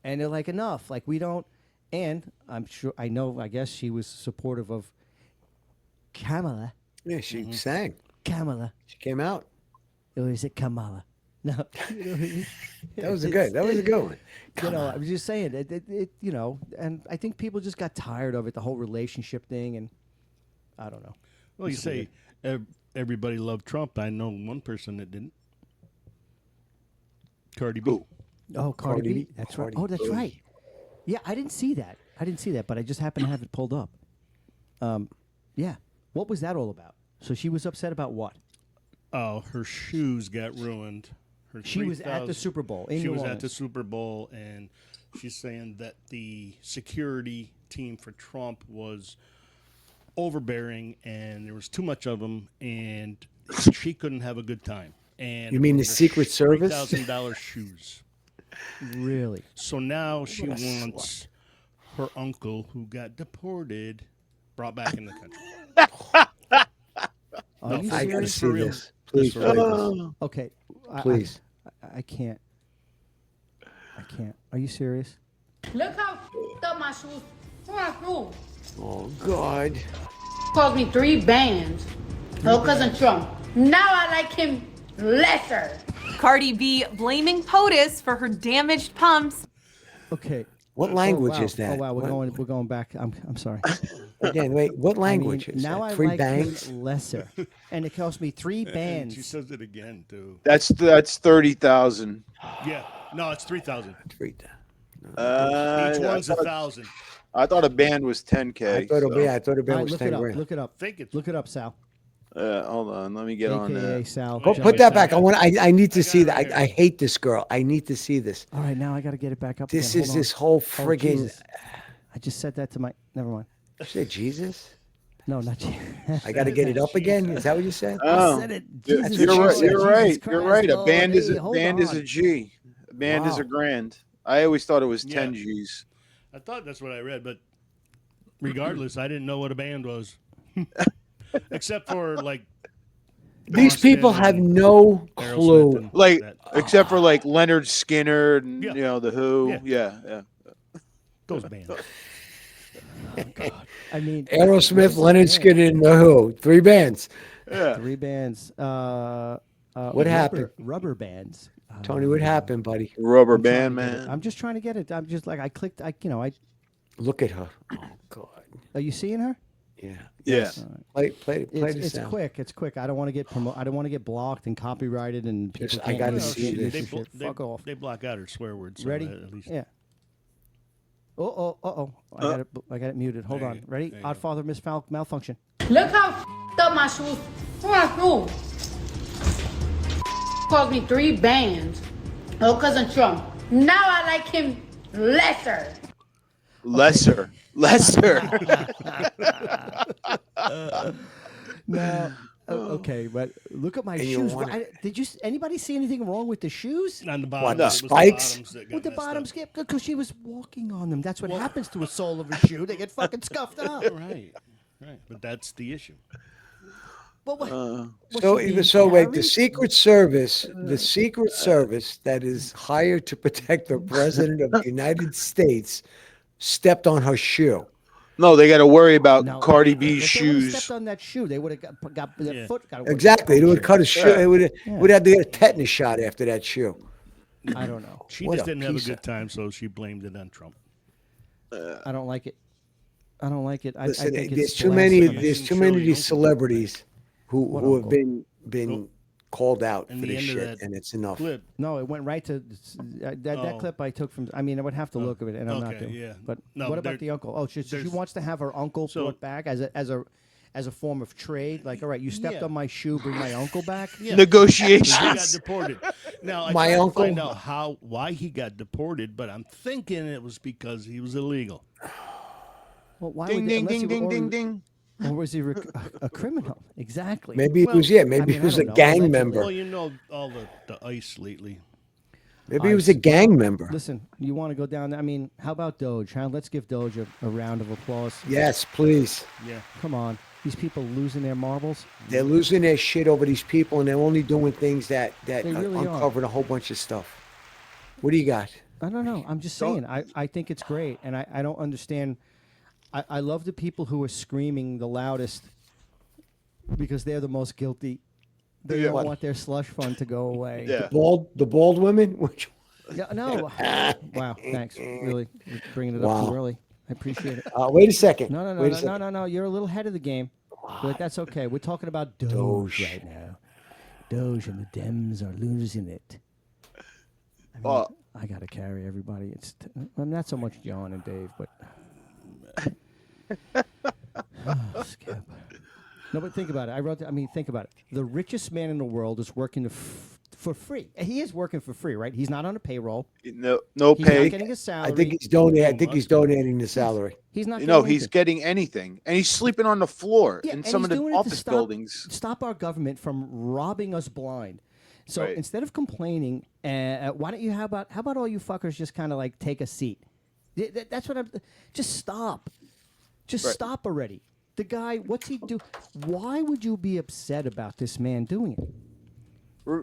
And they're like, enough. Like, we don't. And I guess she was supportive of Kamala. Yeah, she sang. Kamala. She came out. Or is it Kamala? No. That was a good one. You know, I was just saying, you know, and I think people just got tired of it, the whole relationship thing, and I don't know. Well, you It's say everybody loved Trump. I know one person that didn't. Cardi B. Oh, Cardi B. B. That's Cardi right. Oh, that's B. right. Yeah, I didn't see that. But I just happened to have it pulled up. Yeah. What was that all about? So she was upset about what? Oh, her shoes got ruined. She was at the 3,000 Super Bowl in She New was at Orleans. the Super Bowl, and she's saying that the security team for Trump was overbearing, and there was too much of them, and she couldn't have a good time. And You mean it the was Secret Service? $3,000 shoes. Really? So now she What a wants her uncle, who got deported, brought back in the country. Are you I got to serious? see real. this. Please That's play for this. Okay. Please. I can't. Are you serious? Look how up my shoes. Through. Oh, God. Cost me 3 bands. Oh, cousin Trump. Now I like him lesser. Cardi B blaming POTUS for her damaged pumps. Okay. What language wow. is that? Oh wow, we're What- going back. I'm sorry. Again, wait. What language is now that? I 3 like bangs? him lesser, and it cost me 3 And bands. she says it again, too. That's 30,000. Yeah. No, it's 3,000. 3. Each I one's thought- 1,000. I thought a band was 10K. I thought it so- a band All right, was look 10 it up. grand. Look it up. Think it's Look it up, Sal. Hold on, let me get on AKA that. Sal. Go Yeah, put wait, that I back. got I need to I see got that. it I right here. hate this girl. I need to see this. All right, now I got to get it back up. This again. is Hold on. this whole Oh, friggin'. Jesus. I just said that to my. Never mind. You said Jesus? No, not you. I got to get it up again. Is that what you said? Oh, said it. you're Jesus you're right. Christ. You're Jesus right. You're Christ, right. A Lord, band is hey, a hold band is a on. G. A band is Wow. a grand. I always thought it was Yeah. 10 G's. I thought that's what I read, but regardless, I didn't know what a band was. Except for, like, These Boston people have and no Aerosmith clue. and Like that. except for like Leonard Skinner and Yeah. you know the Who. Yeah. Yeah. Those bands. I mean, Aerosmith, Leonard band. Skinner, and The Who. 3 bands. Yeah. 3 bands. What happened? Rubber bands. Tony, what happened, buddy? Rubber I'm trying band to get it. man. I'm just trying to get it. I'm just like I clicked. Look at her. Oh, God. Are you seeing her? Yeah. Yeah. Play It's the sound. quick. It's quick. I don't want to get I don't want to get blocked and copyrighted and people. Just- I can't gotta use see this this. and shit. Fuck off. They block out her swear words. So Ready? At least. Yeah. Oh. I got it muted. Hold There on. you- Ready? there you go. Oddfather malfunction. Look how up my shoes. Through. Cost me 3 bands. Oh, cousin Trump. Now I like him lesser. Lesser. No. Okay, but look at my And you shoes. want Did you? Anybody see anything wrong with the shoes? On the bottom. What, the it was spikes? bottoms that got With the messed bottom up. skip because she was walking on them. That's what happens to a sole of a shoe. They get fucking scuffed up. Right. But that's the issue. But what? was So, she being wait, the carried? Secret Service that is hired to protect the President of the United States stepped on her shoe. No, they got to worry about No, Cardi if B's they would've shoes. stepped on that shoe, they would have got their Yeah. foot. Got Exactly. It would cut a shoe. Yeah. It would Yeah. would have to get a tetanus shot after that shoe. I don't know. She What just a didn't have a piece good of- time, so she blamed it on Trump. I don't like it. I don't like it. I Listen, think there's it's too many. blasphemous. There's too Show many of you these uncle. celebrities What who have uncle? been called out And for the this end of shit, that and it's enough. Clip. No, it went right to that Oh. clip I took from. I mean, I would have to look at it, and I'm not okay, doing. yeah. But No, what about there- the uncle? Oh, she there's- wants to have her uncle So- brought back as a form of trade. Like, all right, you stepped Yeah. on my shoe, bring my uncle back. Yeah. He got Negotiations. deported. Now I My tried uncle- to find out why he got deported, but I'm thinking it was because he was illegal. Well, why Ding would they, ding unless ding he ding were- ding ding. Or was he a criminal? Exactly. Maybe it Well, was. Yeah, maybe I mean, he was I a don't know. gang Allegedly. member. Well, you know all the ice lately. Maybe he was a gang member. Listen, you want to go down there? I mean, how about DOGE? Huh? Let's give DOGE a round of applause. Yes, please. Yeah. Come on. These people losing their marbles. They're losing their shit over these people, and they're only doing things that They really are. uncovered a whole bunch of stuff. What do you got? I don't know. I'm just saying. I think it's great, and I don't understand. I love the people who are screaming the loudest because they're the most guilty. They Yeah. don't want their slush fund to go away. Yeah. The bald women? Which? Yeah, no. Wow. Thanks. Really bringing it up Wow. too early. I appreciate it. Wait a second. No. Wait a second. No. You're a little ahead of the game, but that's okay. We're talking about DOGE Doge. right now. DOGE and the Dems are losing it. I mean, Well, I got to carry everybody. I'm not so much John and Dave, but Skip. No, but think about it. Think about it. The richest man in the world is working for free. He is working for free, right? He's not on a payroll. no He's pay. not getting a salary. I think he's donating the salary. He's not. No, getting he's anything. getting anything, and he's sleeping on the floor Yeah, in and some he's of the doing it to office buildings. Stop our government from robbing us blind. So Right. instead of complaining, why don't you? How about all you fuckers just kind of like take a seat? That's what I'm. Just stop. Just Right. stop already. The guy, what's he do? Why would you be upset about this man doing it?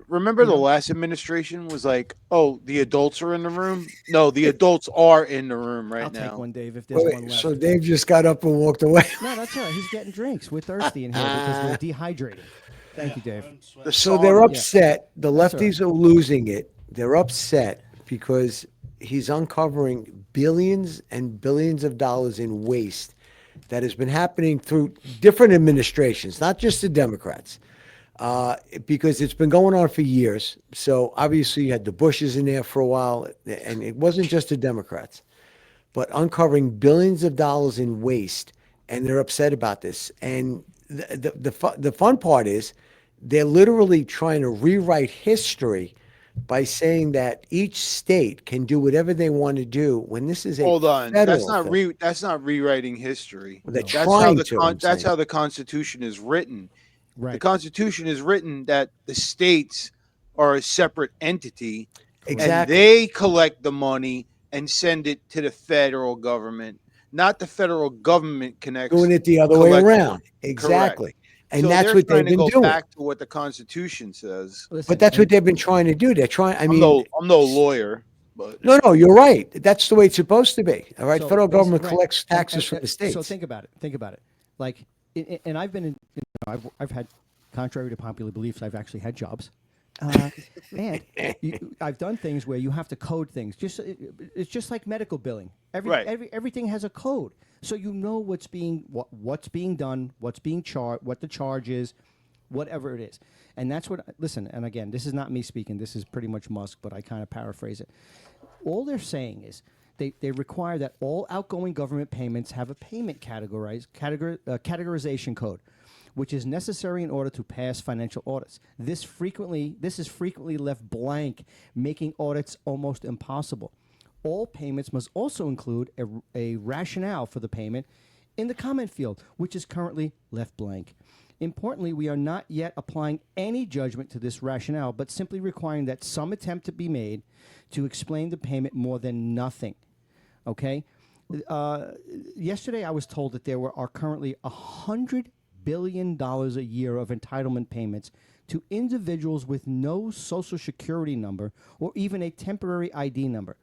Remember the last administration was like, "Oh, the adults are in the room." No, the adults are in the room right I'll now. take one, Dave, if there's one left. So Dave just got up and walked away. No, that's all right. He's getting drinks. We're thirsty in here because we're dehydrated. Thank you, Dave. The So song- they're upset. The That's all lefties are losing it. They're upset because he's uncovering billions and billions of dollars in waste that has been happening through different administrations, not just the Democrats, because it's been going on for years. So obviously you had the Bushes in there for a while, and it wasn't just the Democrats, but uncovering billions of dollars in waste, and they're upset about this. And the fun part is they're literally trying to rewrite history by saying that each state can do whatever they want to do when this is a Hold on, federal that's not rewriting history. Well, they're That's how trying the to, I'm that's saying. how the Constitution is written. The Right. Constitution is written that the states are a separate entity, and Exactly. they collect the money and send it to the federal government. Not the federal government connects. Doing it the other way collect- around. Exactly. And So that's they're what trying they've to been go doing. back to what the Constitution says. Listen, But that's and- what they've been trying to do. They're trying, I mean, I'm no lawyer, but no, you're right. That's the way it's supposed to be. All right. So Federal government right. collects And- taxes from the states. So think about it. Like, and I've been in. I've had, contrary to popular beliefs, I've actually had jobs. And I've done things where you have to code things. It's just like medical billing. Right. Everything has a code, so you know what's being done, what's being charged, what the charge is, whatever it is. And that's what. Listen, and again, this is not me speaking. This is pretty much Musk, but I kind of paraphrase it. All they're saying is they require that all outgoing government payments have a payment categorization code, which is necessary in order to pass financial audits. This is frequently left blank, making audits almost impossible. All payments must also include a rationale for the payment in the comment field, which is currently left blank. Importantly, we are not yet applying any judgment to this rationale, but simply requiring that some attempt to be made to explain the payment more than nothing. Okay? Yesterday, I was told that there are currently $100 billion a year of entitlement payments to individuals with no Social Security number or even a temporary ID number.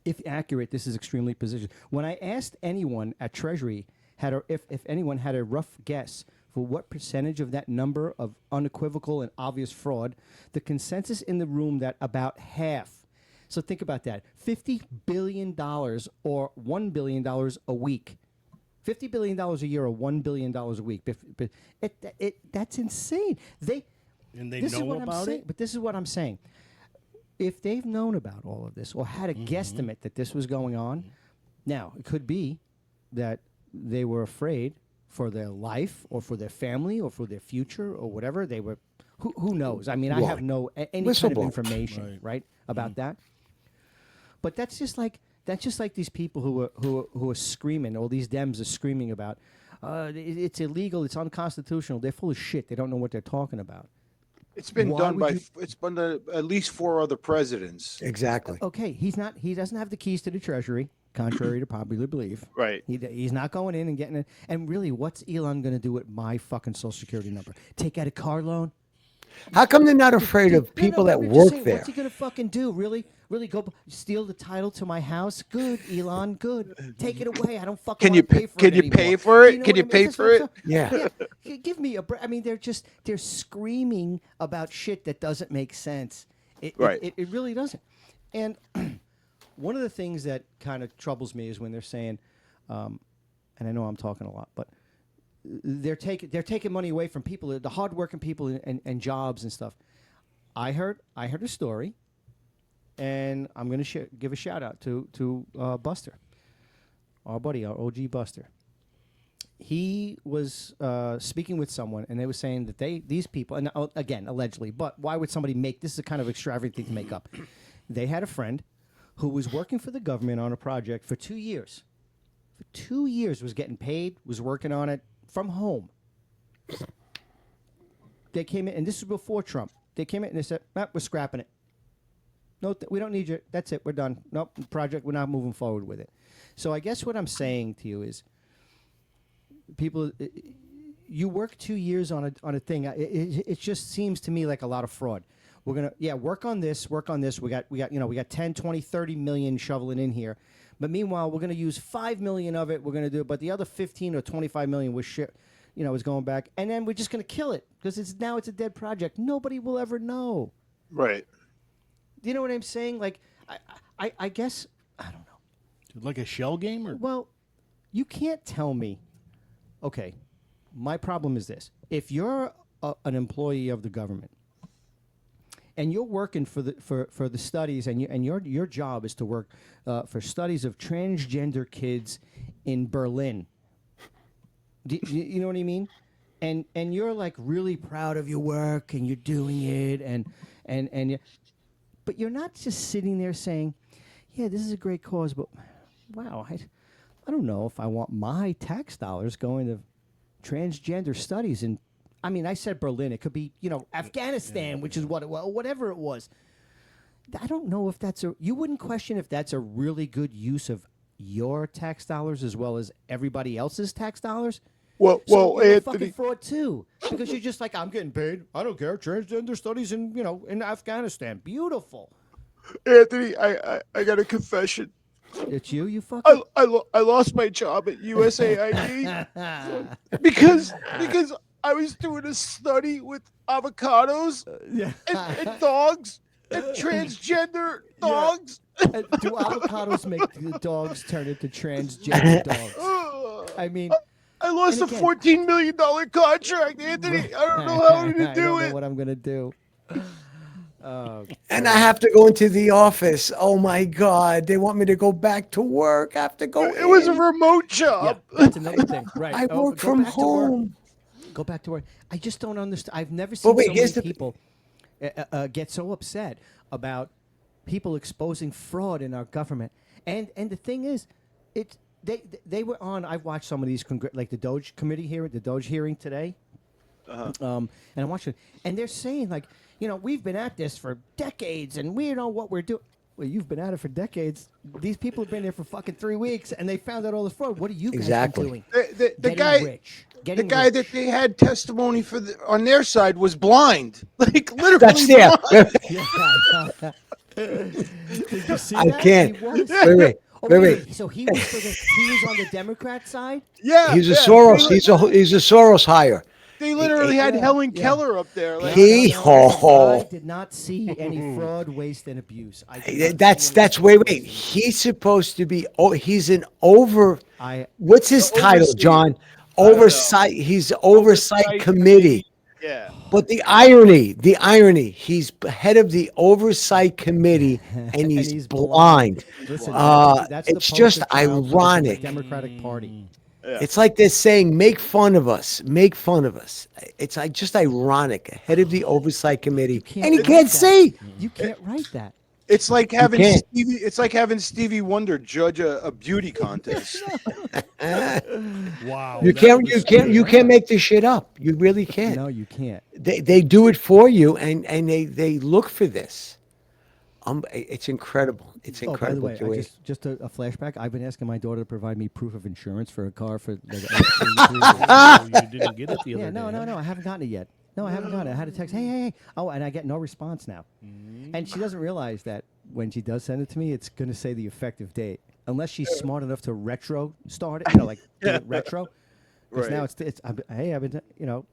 If accurate, this is extremely positioned. When I asked anyone at Treasury if anyone had a rough guess for what percentage of that number of unequivocal and obvious fraud, the consensus in the room that about half. So think about that. $50 billion or $1 billion a week. $50 billion a year or $1 billion a week. That's insane. And they This is know what I'm about saying, it. but this is what I'm saying. If they've known about all of this or had a Mm-hmm. guesstimate that this was going on, now it could be that they were afraid for their life or for their family or for their future or whatever. They were, who knows? I mean, I have no any kind of Whistleblower. information, right, about that. But that's just like these people who are screaming. All these Dems are screaming about it's illegal, it's unconstitutional. They're full of shit. They don't know what they're talking about. it's been Why done would by it's been done at least 4 other presidents. Exactly. Okay, he doesn't have the keys to the Treasury, contrary to popular belief. Right. He's not going in and getting it. And really, what's Elon going to do with my fucking Social Security number? Take out a car loan? How come they're not afraid of people that we're just work saying, there? What's he gonna fucking do? Really go steal the title to my house? Good, Elon. Good. Take it away. I don't fucking Can you wanna pay for can it you anymore. pay for it? You know Can what you I mean? pay That's for what I'm it? saying. Yeah. Give me a break. I mean, they're screaming about shit that doesn't make sense. Right. It really doesn't. And one of the things that kind of troubles me is when they're saying, and I know I'm talking a lot, but they're taking money away from people, the hardworking people and jobs and stuff. I heard a story, and I'm going to give a shout out to Buster, our buddy, our OG Buster. He was speaking with someone, and they were saying that these people, and again allegedly, but why would somebody make this? Is a kind of extravagant thing to make up. They had a friend who was working for the government on a project for 2 years. For 2 years, was getting paid, was working on it from home. They came in, and this was before Trump. They came in and they said, we're scrapping it. No, we don't need you. That's it. We're done. Nope, project, we're not moving forward with it. So I guess what I'm saying to you is, people, you work 2 years on a thing. It just seems to me like a lot of fraud. We're gonna work on this. We got 10, 20, 30 million shoveling in here. But meanwhile, we're gonna use 5 million of it. We're gonna do it, but the other 15 or 25 million was shit. Is going back, and then we're just gonna kill it because it's a dead project. Nobody will ever know. Right. Do you know what I'm saying? Like, I guess I don't know. Like a shell game, or Well, you can't tell me. Okay, my problem is this: if you're an employee of the government and you're working for the studies, and your job is to work for studies of transgender kids in Berlin. Do you know what I mean? And you're like really proud of your work, and you're doing it, but you're not just sitting there saying, "Yeah, this is a great cause," but wow, I don't know if I want my tax dollars going to transgender studies. And I mean, I said Berlin. It could be, Afghanistan, which is whatever it was. I don't know if you wouldn't question if that's a really good use of your tax dollars as well as everybody else's tax dollars. Well, So you're a Anthony, fucking fraud too, because you're just like, I'm getting paid. I don't care. Transgender studies in Afghanistan. Beautiful. Anthony, I got a confession. It's you fucking. I lost my job at USAID because I was doing a study with avocados and dogs and transgender dogs. And do avocados make the dogs turn into transgender dogs? I mean, I lost a and again- $14 million contract, Anthony. I don't know how I'm I gonna do don't know it. what I'm gonna do. Oh, And I have to go into the office. Oh my God. They want me to go back to work. I have to go It was a in. remote yeah, job. that's another thing, right? I work go from back to work. home. Go back to work. I just don't understand. I've never seen wait, so here's many the- people get so upset about people exposing fraud in our government. And the thing is, they were on. I've watched some of these like the DOGE committee hearing, the DOGE hearing today. And I watched it, and they're saying like, we've been at this for decades, and we know what we're doing. Well, you've been at it for decades. These people have been there for fucking 3 weeks, and they found out all this fraud. What are you guys Exactly. been doing? The Getting guy, rich. the Getting guy rich. that they had testimony for on their side was blind, like literally That's there. blind. Yeah. Did you see I that? can't. He was. Wait. So he was he was on the Democrat side. Yeah, He's a yeah. Soros. He's a Soros hire. They literally had Yeah, Helen yeah. Keller up there. Like, I did not see any fraud, waste, and abuse. I did not see any That's fraud, wait. waste, and He's supposed to be. Oh, he's an over. I What's his The title, overseer. John? don't know. Oversight. He's oversight committee. Yeah. But the irony, he's head of the oversight committee and he's, he's blind. Listen, that's the It's just poster child for the ironic. Democratic Party. It's like they're saying, make fun of us. It's like just ironic. Head of the oversight committee, can't and he write can't that. see. You can't write that. It's like having can't. Stevie. It's like having Stevie Wonder judge a beauty contest. wow, You that can't. was You can't. scary. You can't make this shit up. You really can't. No, you can't. They do it for you, and they look for this. It's incredible. It's Oh, by the incredible. way, the way- just a flashback. I've been asking my daughter to provide me proof of insurance for a car for. Like, Oh, you didn't get it the other yeah, day. no. I haven't gotten it yet. No, I haven't got it. I had a text. Hey, hey, hey. Oh, and I get no response now. And she doesn't realize that when she does send it to me, it's going to say the effective date. Unless she's smart enough to retro start it, like do it retro. Because now I've been,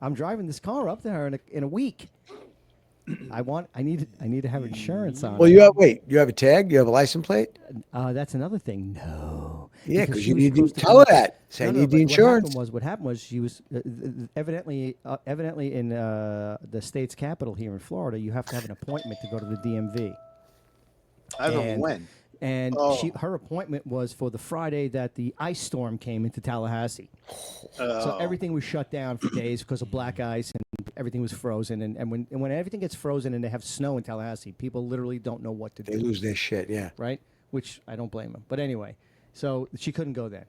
I'm driving this car up there in a week. I need to have insurance on Well, it. you have a tag? You have a license plate? That's another thing. No. Yeah, because she you was need to supposed tell her come- that. Say, I need the but insurance. What happened was she was evidently in the state's capital here in Florida. You have to have an appointment to go to the DMV. I don't know And- when. And her appointment was for the Friday that the ice storm came into Tallahassee. So everything was shut down for days because of black ice and everything was frozen. And when everything gets frozen and they have snow in Tallahassee, people literally don't know what to do. They lose their shit, yeah. Right? Which I don't blame them. But anyway, so she couldn't go then.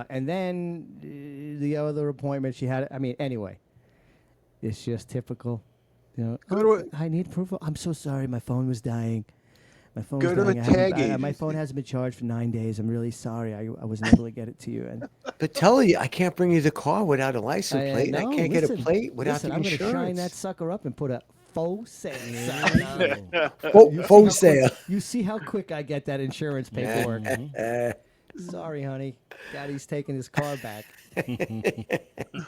And then the other appointment she had, anyway, it's just typical. I need proof. I'm so sorry. My phone was dying. My phone Go was to dying. a I haven't- tag I- My agency. phone hasn't been charged for 9 days. I'm really sorry. I wasn't able to get it to you. And But tell her, I can't bring you the car without a license plate. And I can't get a plate without listen, the I'm insurance. going to shine that sucker up and put a faux sale sign on it. Faux sale. You see how quick I get that insurance paperwork. Sorry, honey. Daddy's taking his car back.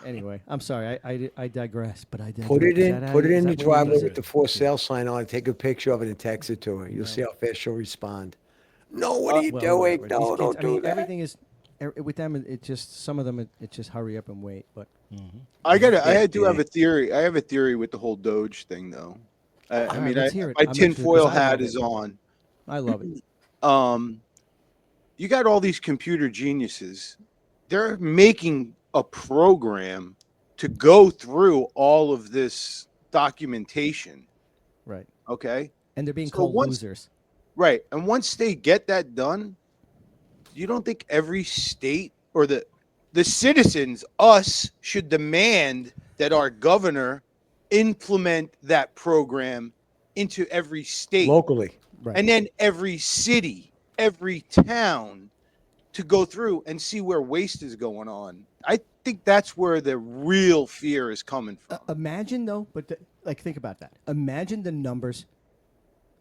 Anyway, I'm sorry. I digress, but I digress. Put it Is in. that how Put you- it is in that the what you driveway use with it? the for sale sign on. Take a picture of it and text it to her. You'll see how fast she'll respond. No, what are you Well, doing? whatever. No, These don't kids, do that. everything is with them. It just some of them. It just hurry up and wait. But I do have a theory. I have a theory with the whole DOGE thing, though. right, let's hear it. My I'm interested 'cause tinfoil I hat love is it. on. I love it. You got all these computer geniuses. They're making a program to go through all of this documentation. Right. Okay. And they're being So called once- losers. Right. And once they get that done, you don't think every state or the citizens, us, should demand that our governor implement that program into every state Locally. Right. and then every city, every town to go through and see where waste is going on? I think that's where the real fear is coming from. Imagine though, think about that. Imagine the numbers.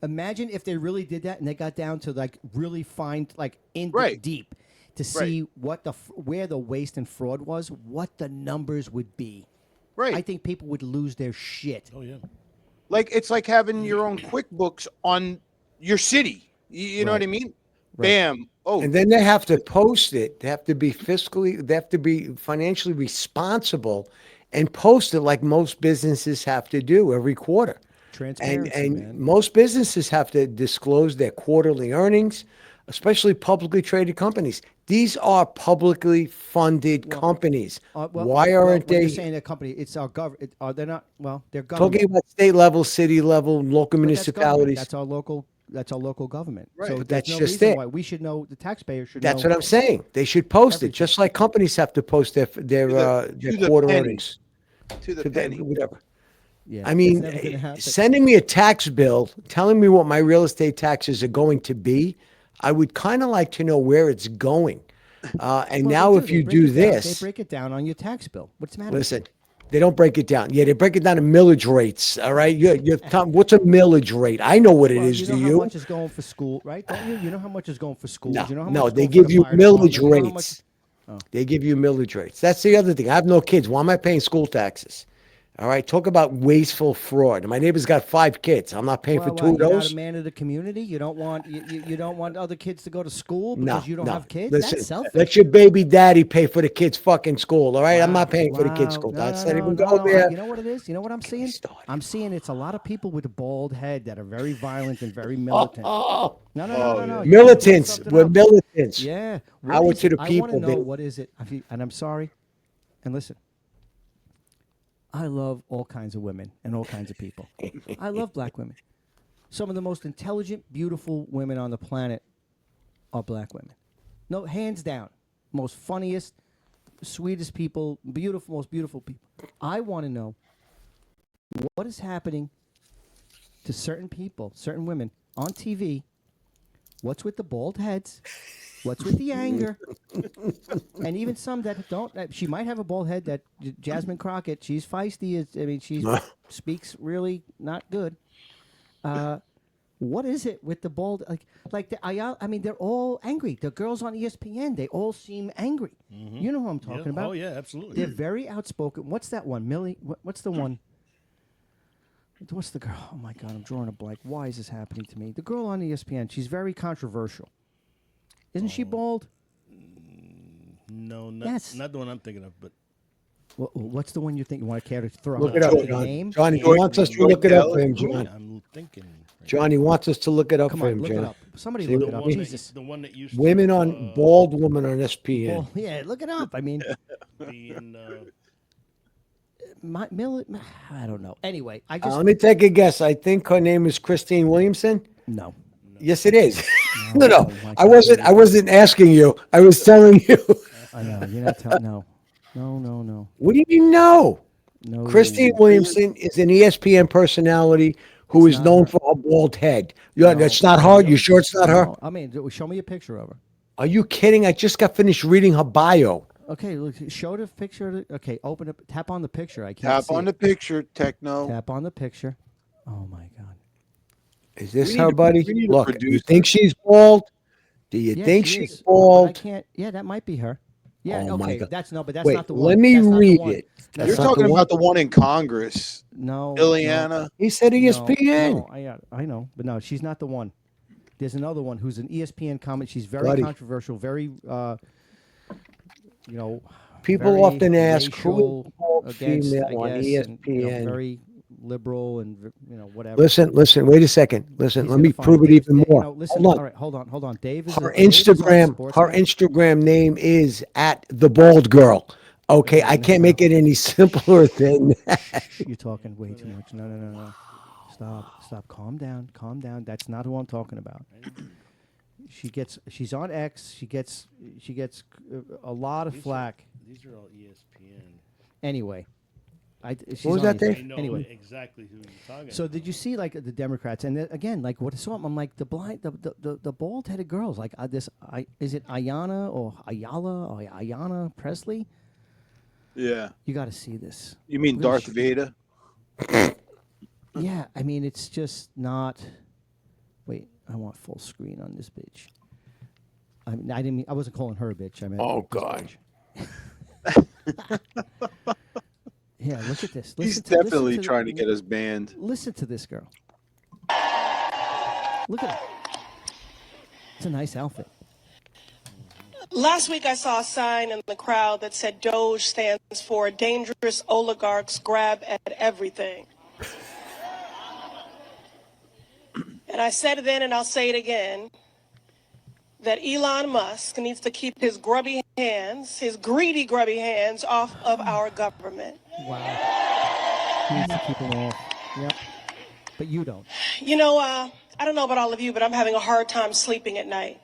Imagine if they really did that and they got down to really find in Right. deep to see what where the waste and fraud was, what the numbers would be. Right. I think people would lose their shit. Oh yeah. Like it's like having your own QuickBooks on your city. You know what I mean? Right. Bam. Oh, And then they have to post it. They have to be they have to be financially responsible and post it like most businesses have to do every quarter. Transparency, And man. most businesses have to disclose their quarterly earnings, especially publicly traded companies. These are publicly funded companies. Why aren't when they you're saying a company? It's our government. Are they not? Well, they're government. talking about state level, city level, local But that's government. municipalities? That's our local. That's our local government. Right. So But that's there's no just reason it. why we should know. The taxpayer should. That's know what I'm saying. They should post it, just like companies have to post their To the quarter penny. earnings. to the To the- penny. whatever. Yeah, I it's mean, never gonna happen. sending me a tax bill telling me what my real estate taxes are going to be, I would kind of like to know where it's going. And Well, now, they if do. you They do break it down. this, they break it down on your tax bill. What's the matter? with listen, they don't break it down. Yeah, they break it down to millage rates. All right, what's a millage rate? I know what it you? Well, is. you Do know how you? much is going for school, right? Don't you? You know how much is going for schools. No, you know how no, much they is going give for the you fire department? millage You know how much- rates. They give you millage rates. That's the other thing. I have no kids. Why am I paying school taxes? All right, talk about wasteful fraud. My neighbor's got 5 kids. I'm not paying for 2 of You're those. not a man of the community. You don't want you don't want other kids to go to school No, because you don't no. have kids. Listen, That's selfish. let your baby daddy pay for the kids' fucking school. All right, I'm not paying for the kids' Wow. school. No, Let's no, not even no, go no. there. You know what it is? You know what I'm seeing? started. I'm seeing it's a lot of people with a bald head that are very violent and very militant. Oh, No. You militants. something We're up. militants. Yeah. Power What is to it? the I want people, to know baby. what is it. And I'm sorry. And listen, I love all kinds of women and all kinds of people. I love black women. Some of the most intelligent, beautiful women on the planet are black women. No, hands down. Most funniest, sweetest people, most beautiful people. I want to know what is happening to certain people, certain women on TV What's with the bald heads? What's with the anger? And even some that don't. She might have a bald head. That Jasmine Crockett, she's feisty. She speaks really not good. What is it with the bald? They're all angry. The girls on ESPN, they all seem angry. Mm-hmm. You know who I'm talking about? Oh yeah, absolutely. They're very outspoken. What's that one, Millie? What's the one? What's the girl? Oh my God, I'm drawing a blank. Why is this happening to me? The girl on ESPN. She's very controversial. Isn't she bald? No, not the one I'm thinking of, but. What's the one you think you want to care to throw? Look it up, The John. name? Johnny wants us to look it up for him, John. I'm thinking. Johnny wants us to look it up Come for on, him, look it John. up. Somebody See, look it up. Jesus. The one that used to, Women on bald woman on SPN. Well, yeah, look it up. I mean, be in, I don't know. Anyway, I just Let me take a guess. I think her name is Christine Williamson. no. Yes, it is. No, No. my I God. wasn't asking you. I was telling you. I know you're not telling. No. What do you know? No. Christine Williamson is an ESPN personality who is not known her. for her bald head. Yeah, No. that's not her. You sure it's not her? No, I mean, show me a picture of her. Are you kidding? I just got finished reading her bio. Okay, look. Show the picture. Okay, open up. Tap on the picture. I can't Tap see on it. the picture, Techno. Tap on the picture. Oh my God. Is this We her, need to- buddy? we need to Look, produce you think her. she's bald? Do you Yeah, think she she's is, but I bald? can't. Yeah, that might be her. Yeah. Oh, my okay. God. But that's Wait, not the one. let me That's not the read one. it. That's You're not talking the about the one in Congress, No. Ileana. He said ESPN. No, I know, but no, she's not the one. There's another one who's an ESPN comment. She's very Buddy. controversial, very, People very often ask who racial is the bald against, female I on guess, and, ESPN. very liberal and whatever. Listen, wait a second. Listen, He's let gonna me find prove it Dave- even Dave- more. listen, Hold on. all right, hold on. Dave is Her Dave is on Sportsnet. Instagram name is at the bald girl. Okay, I can't make it any simpler than that. You're talking way too much. No. Stop. Calm down. That's not who I'm talking about. She's on X. She gets a lot of flack. These are all ESPN. Anyway, she's was on that, ESPN. Dave? I know Anyway, exactly who you're talking so about. did you see like the Democrats and then, again like what I saw? I'm like the bald headed girls like is it Ayanna or Ayala or Ayanna Presley? Yeah. You got to see this. You mean Really Darth should- Vader? Yeah, I mean it's just not. Wait, I want full screen on this bitch. I wasn't calling her a bitch. I meant. Oh, this God. bitch. Yeah, look at this. He's Listen to- listen definitely to the- trying to get us banned. Listen to this girl. Look at her. It's a nice outfit. Last week I saw a sign in the crowd that said DOGE stands for Dangerous Oligarchs Grab at Everything. And I said it then and I'll say it again, that Elon Musk needs to keep his grubby hands, his greedy grubby hands off of our government. Wow. He needs to keep them off. Yep. But you don't. You know, I don't know about all of you, but I'm having a hard time sleeping at night.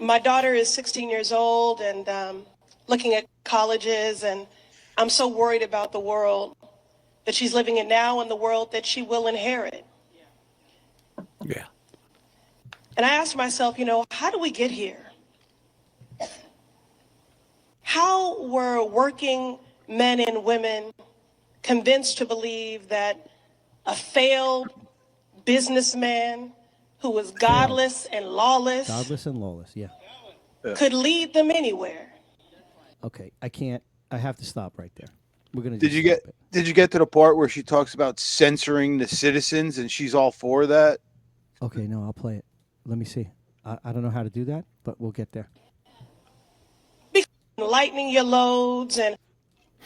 My daughter is 16 years old and looking at colleges, and I'm so worried about the world that she's living in now and the world that she will inherit. Yeah. And I asked myself, how do we get here? How were working men and women convinced to believe that a failed businessman who was godless and lawless Godless and lawless. Yeah. could lead them anywhere? Okay. I have to stop right there. We're gonna. Did just you stop get it. Did you get to the part where she talks about censoring the citizens and she's all for that? Okay. No, I'll play it. Let me see. I don't know how to do that, but we'll get there. Lightening your loads and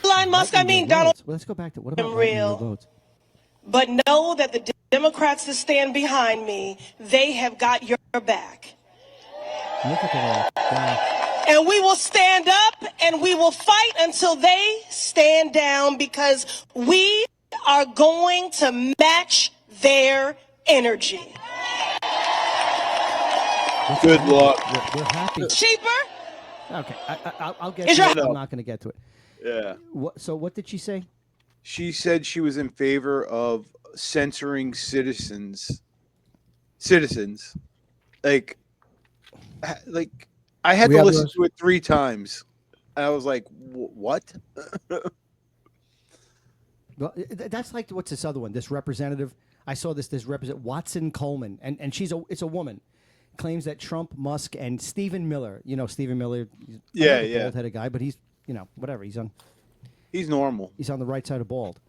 Elon Musk, Lightening your Donald, loads. Well, let's go back to what about lightening your real. loads? but know that the Democrats that stand behind me, they have got your back. Look at that. Wow. And we will stand up and we will fight until they stand down, because we are going to match their energy. Good luck. We're happy. Cheaper? Okay. I'll get Is to your- it. I'm not going to get to it. Yeah. So what did she say? She said she was in favor of censoring citizens Like, I had We to have listen those- to it 3 times. And I was like, what? Well, that's like what's this other one? This representative. I saw this representative Watson Coleman, and it's a woman, claims that Trump, Musk, and Stephen Miller. You know Stephen Miller. Yeah, bald-headed guy, but he's whatever. He's normal. on the right side of bald.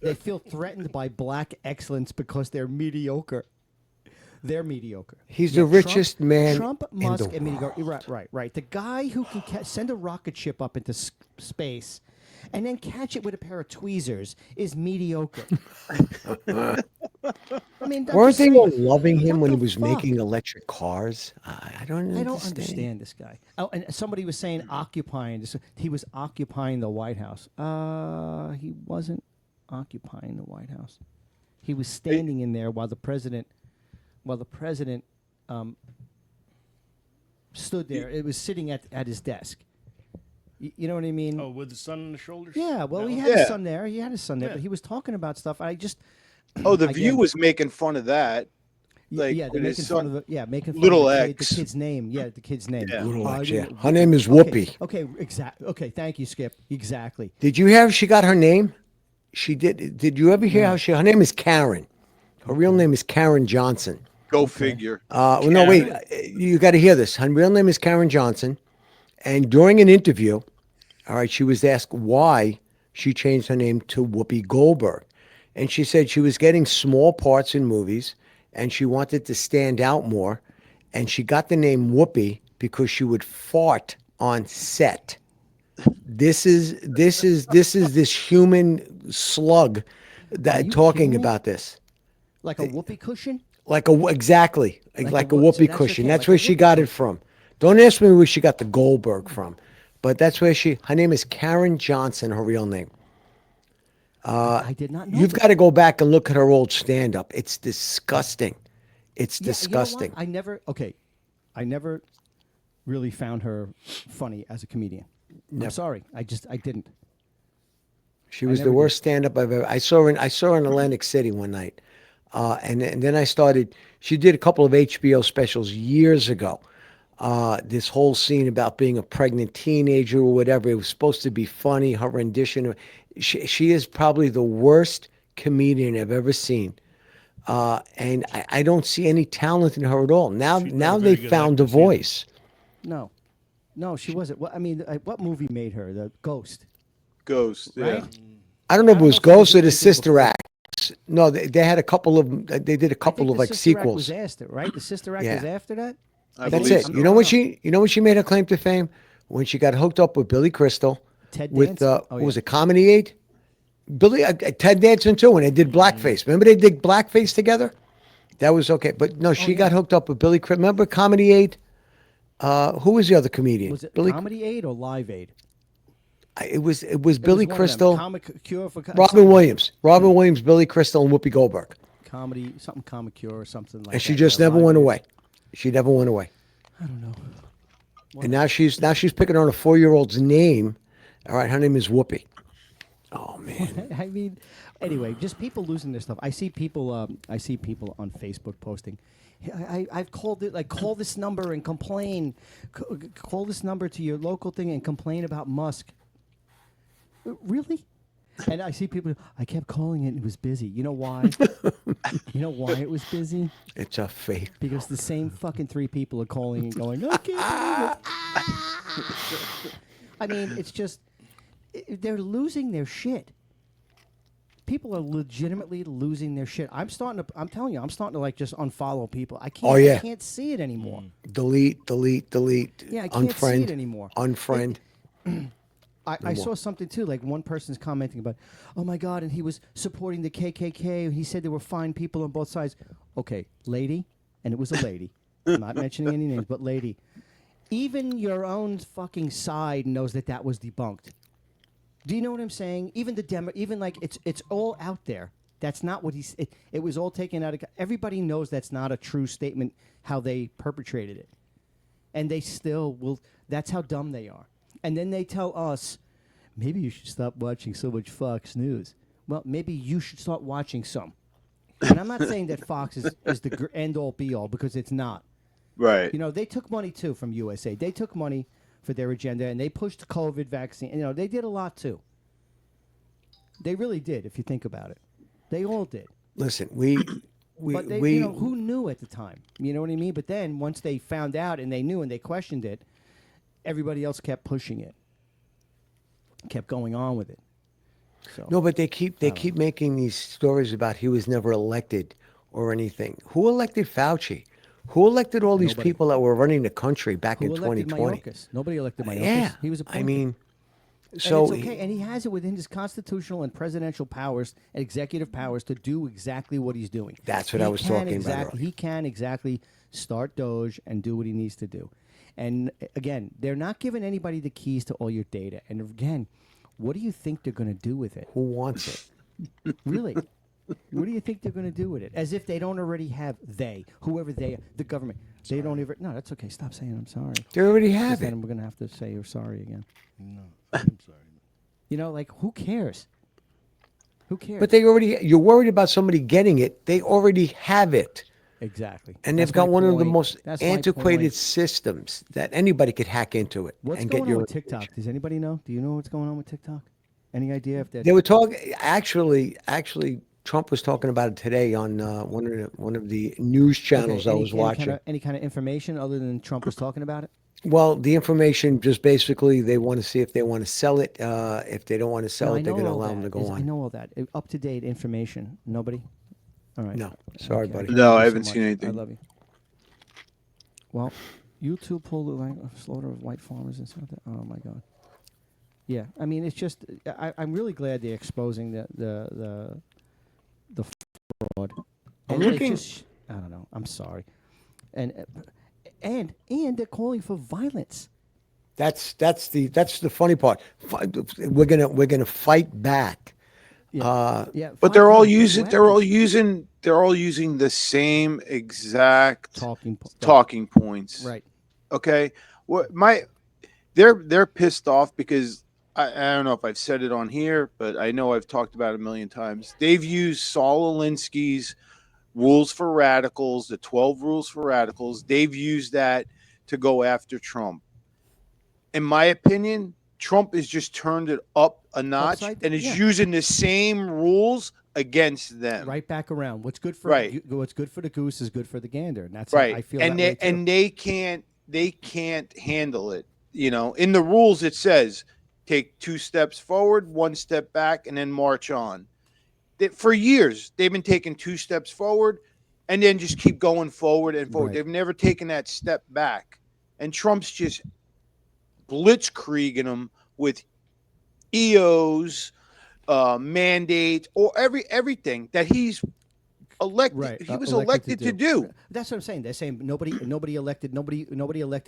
They feel threatened by black excellence because they're mediocre. They're mediocre. He's Yeah, the richest man Trump, in Musk, the and mediocre. Right. The guy who can send a rocket ship up into space and then catch it with a pair of tweezers is mediocre. I mean, I'm Weren't just they saying, all loving him what when he the was fuck? making electric cars? I don't I don't understand this guy. Oh, and somebody was saying occupying. He was occupying the White House. He wasn't occupying the White House. He was standing in there while the president stood there. It was sitting at his desk. You know what I mean? Oh, with the son on the shoulders? Yeah. Well, he No? had Yeah. his son there. He had his son there, Yeah. but he was talking about stuff. I just Oh, The View Again. was making fun of that. Like, yeah, they're when his making son- fun of making fun Little of the X. kid's name. Yeah, the kid's name. Yeah. Little I X, yeah. didn't- Her name is Okay, Whoopi. Okay, exactly. Okay, thank you, Skip. Exactly. Did you hear she got her name? She did. Did you ever hear how her name is Karen? Her real name is Karen Johnson. Go figure. Well, no, wait. You got to hear this. Her real name is Karen Johnson. And during an interview, all right, she was asked why she changed her name to Whoopi Goldberg. And she said she was getting small parts in movies and she wanted to stand out more. And she got the name Whoopi because she would fart on set. This is this human slug that you talking kidding me? about this. Like a whoopee cushion? Exactly, like a whoop- so whoopee that's cushion. okay, That's like a where she whoopee got it from. Don't ask me where she got the Goldberg from, but that's where her name is Karen Johnson, her real name. I did not know. You've that. got to go back and look at her old stand-up. It's disgusting. It's Yeah, you know what? disgusting. I never really found her funny as a comedian. I'm sorry. I didn't. She was never the did. worst stand-up I've ever. I saw her in Atlantic City one night, and then I started. She did a couple of HBO specials years ago. This whole scene about being a pregnant teenager or whatever. It was supposed to be funny. Her rendition. She is probably the worst comedian I've ever seen. And I don't see any talent in her at all. Now She's not a they very good found a actress either. voice. No, she wasn't. What what movie made her? The Ghost, Ghost. Yeah. right? I don't know if it I was don't know if Ghost they or did the anything Sister before. Acts. No, they had a couple of. They did a I couple think of the like Sister Act sequels. was after, right? The Sister Act Yeah. was after that. I That's believe it. so. You know when she made her claim to fame when she got hooked up with Billy Crystal Ted with Danson? what was it, Comedy Aid? Ted Danson too, when they did Mm-hmm. blackface. Remember they did blackface together? That was okay, but no, she got hooked up with Billy Crystal. Remember Comedy Aid? Who was the other comedian? Was it Billy? Comedy Aid or Live Aid? It was It was Billy one of them. Crystal, Comic Cure for Robin Williams, Billy Crystal, and Whoopi Goldberg. Comedy, something Comic Cure or something like And that. she just yeah, never Live went Aid. away. She never went away. I don't know. And now she's picking on a 4-year-old's name. All right, her name is Whoopi. Oh man. I mean, anyway, just people losing their stuff. I see people on Facebook posting. I've called it, like, call this number and complain. Call this number to your local thing and complain about Musk. Really? And I see people. I kept calling it. And it was busy. You know why? You know why it was busy? It's a fake. Because the same fucking 3 people are calling and going, I can't believe it. I mean, it's just, they're losing their shit. People are legitimately losing their shit. I'm telling you, I'm starting to like just unfollow people. I can't. Oh, yeah. I can't see it anymore. Delete. Yeah, I can't see Unfriend. it anymore. Unfriend. I saw something too. Like one person's commenting about, oh my God, and he was supporting the KKK. He said there were fine people on both sides. Okay, lady, and it was a lady. I'm not mentioning any names, but lady. Even your own fucking side knows that was debunked. Do you know what I'm saying? Even even like it's all out there. That's not what it was all taken out of. Everybody knows that's not a true statement. How they perpetrated it, and they still will. That's how dumb they are. And then they tell us, maybe you should stop watching so much Fox News. Well, maybe you should start watching some. And I'm not saying that Fox is the end all be all, because it's not. Right. You know, they took money too from USA. They took money for their agenda, and they pushed COVID vaccine. You know, they did a lot too. They really did, if you think about it. They all did. Listen, But they, you know, who knew at the time? You know what I mean? But then once they found out and they knew and they questioned it, everybody else kept pushing it, kept going on with it. So No, but they keep making these stories about he was never elected or anything. Who elected Fauci? Who elected all these Nobody. people that were running the country back who in elected 2020? Mayorkas? Nobody elected Mayorkas. Yeah, He was appointed. I mean, And so it's okay, and he has it within his constitutional and presidential powers and executive powers to do exactly what he's doing. That's what He I was can talking about exactly, earlier. He can exactly start DOGE and do what he needs to do. And again, they're not giving anybody the keys to all your data. And again, what do you think they're going to do with it? who wants it? Really? What do you think they're going to do with it? As if they don't already have whoever they are, the government. They don't even. No, that's okay. Stop saying I'm sorry. They already 'Cause have it. then we're going to have to say you're sorry again. No, I'm sorry. You know, like, who cares? Who cares? But you're worried about somebody getting it. They already have it. Exactly. And That's they've got my one of the point. most That's my antiquated point. systems that anybody could hack into it What's and going get on your with TikTok? Does anybody know? Do you know what's going on with TikTok? Any idea if that? They were talking. Actually, Trump was talking about it today on one of the news channels I was watching. Any kind of information other than Trump was talking about it? Well, the information just basically they want to see if they want to sell it. If they don't want to sell No, it, they're going to all allow them that. to go I on. know all that. Up to date information. Nobody. All right. No, sorry, Okay. buddy. No, I Thank you haven't so seen much. anything. I love you. Well, YouTube pulled the slaughter of white farmers and stuff. Oh my God. Yeah, I mean, it's just I'm really glad they're exposing the fraud. I'm And it looking- just, I don't know. I'm sorry, and they're calling for violence. That's the funny part. We're gonna fight back. Yeah, But they're all fight using weapons. they're all using the same exact talking points. Right. Okay. They're pissed off because I don't know if I've said it on here, but I know I've talked about it a million times. They've used Saul Alinsky's rules for radicals, the 12 rules for radicals. They've used that to go after Trump. In my opinion, Trump has just turned it up a notch and is using the same rules against them. Right back around. What's good for what's good for the goose is good for the gander, and that's Right. I feel And that way too. they can't handle it. You know, in the rules it says take 2 steps forward, 1 step back, and then march on. For years, they've been taking 2 steps forward and then just keep going forward and forward. Right. They've never taken that step back. And Trump's just blitzkrieging them with EOs, mandates, or everything that he's elected. Right. He was elected to do. That's what I'm saying. They're saying nobody elected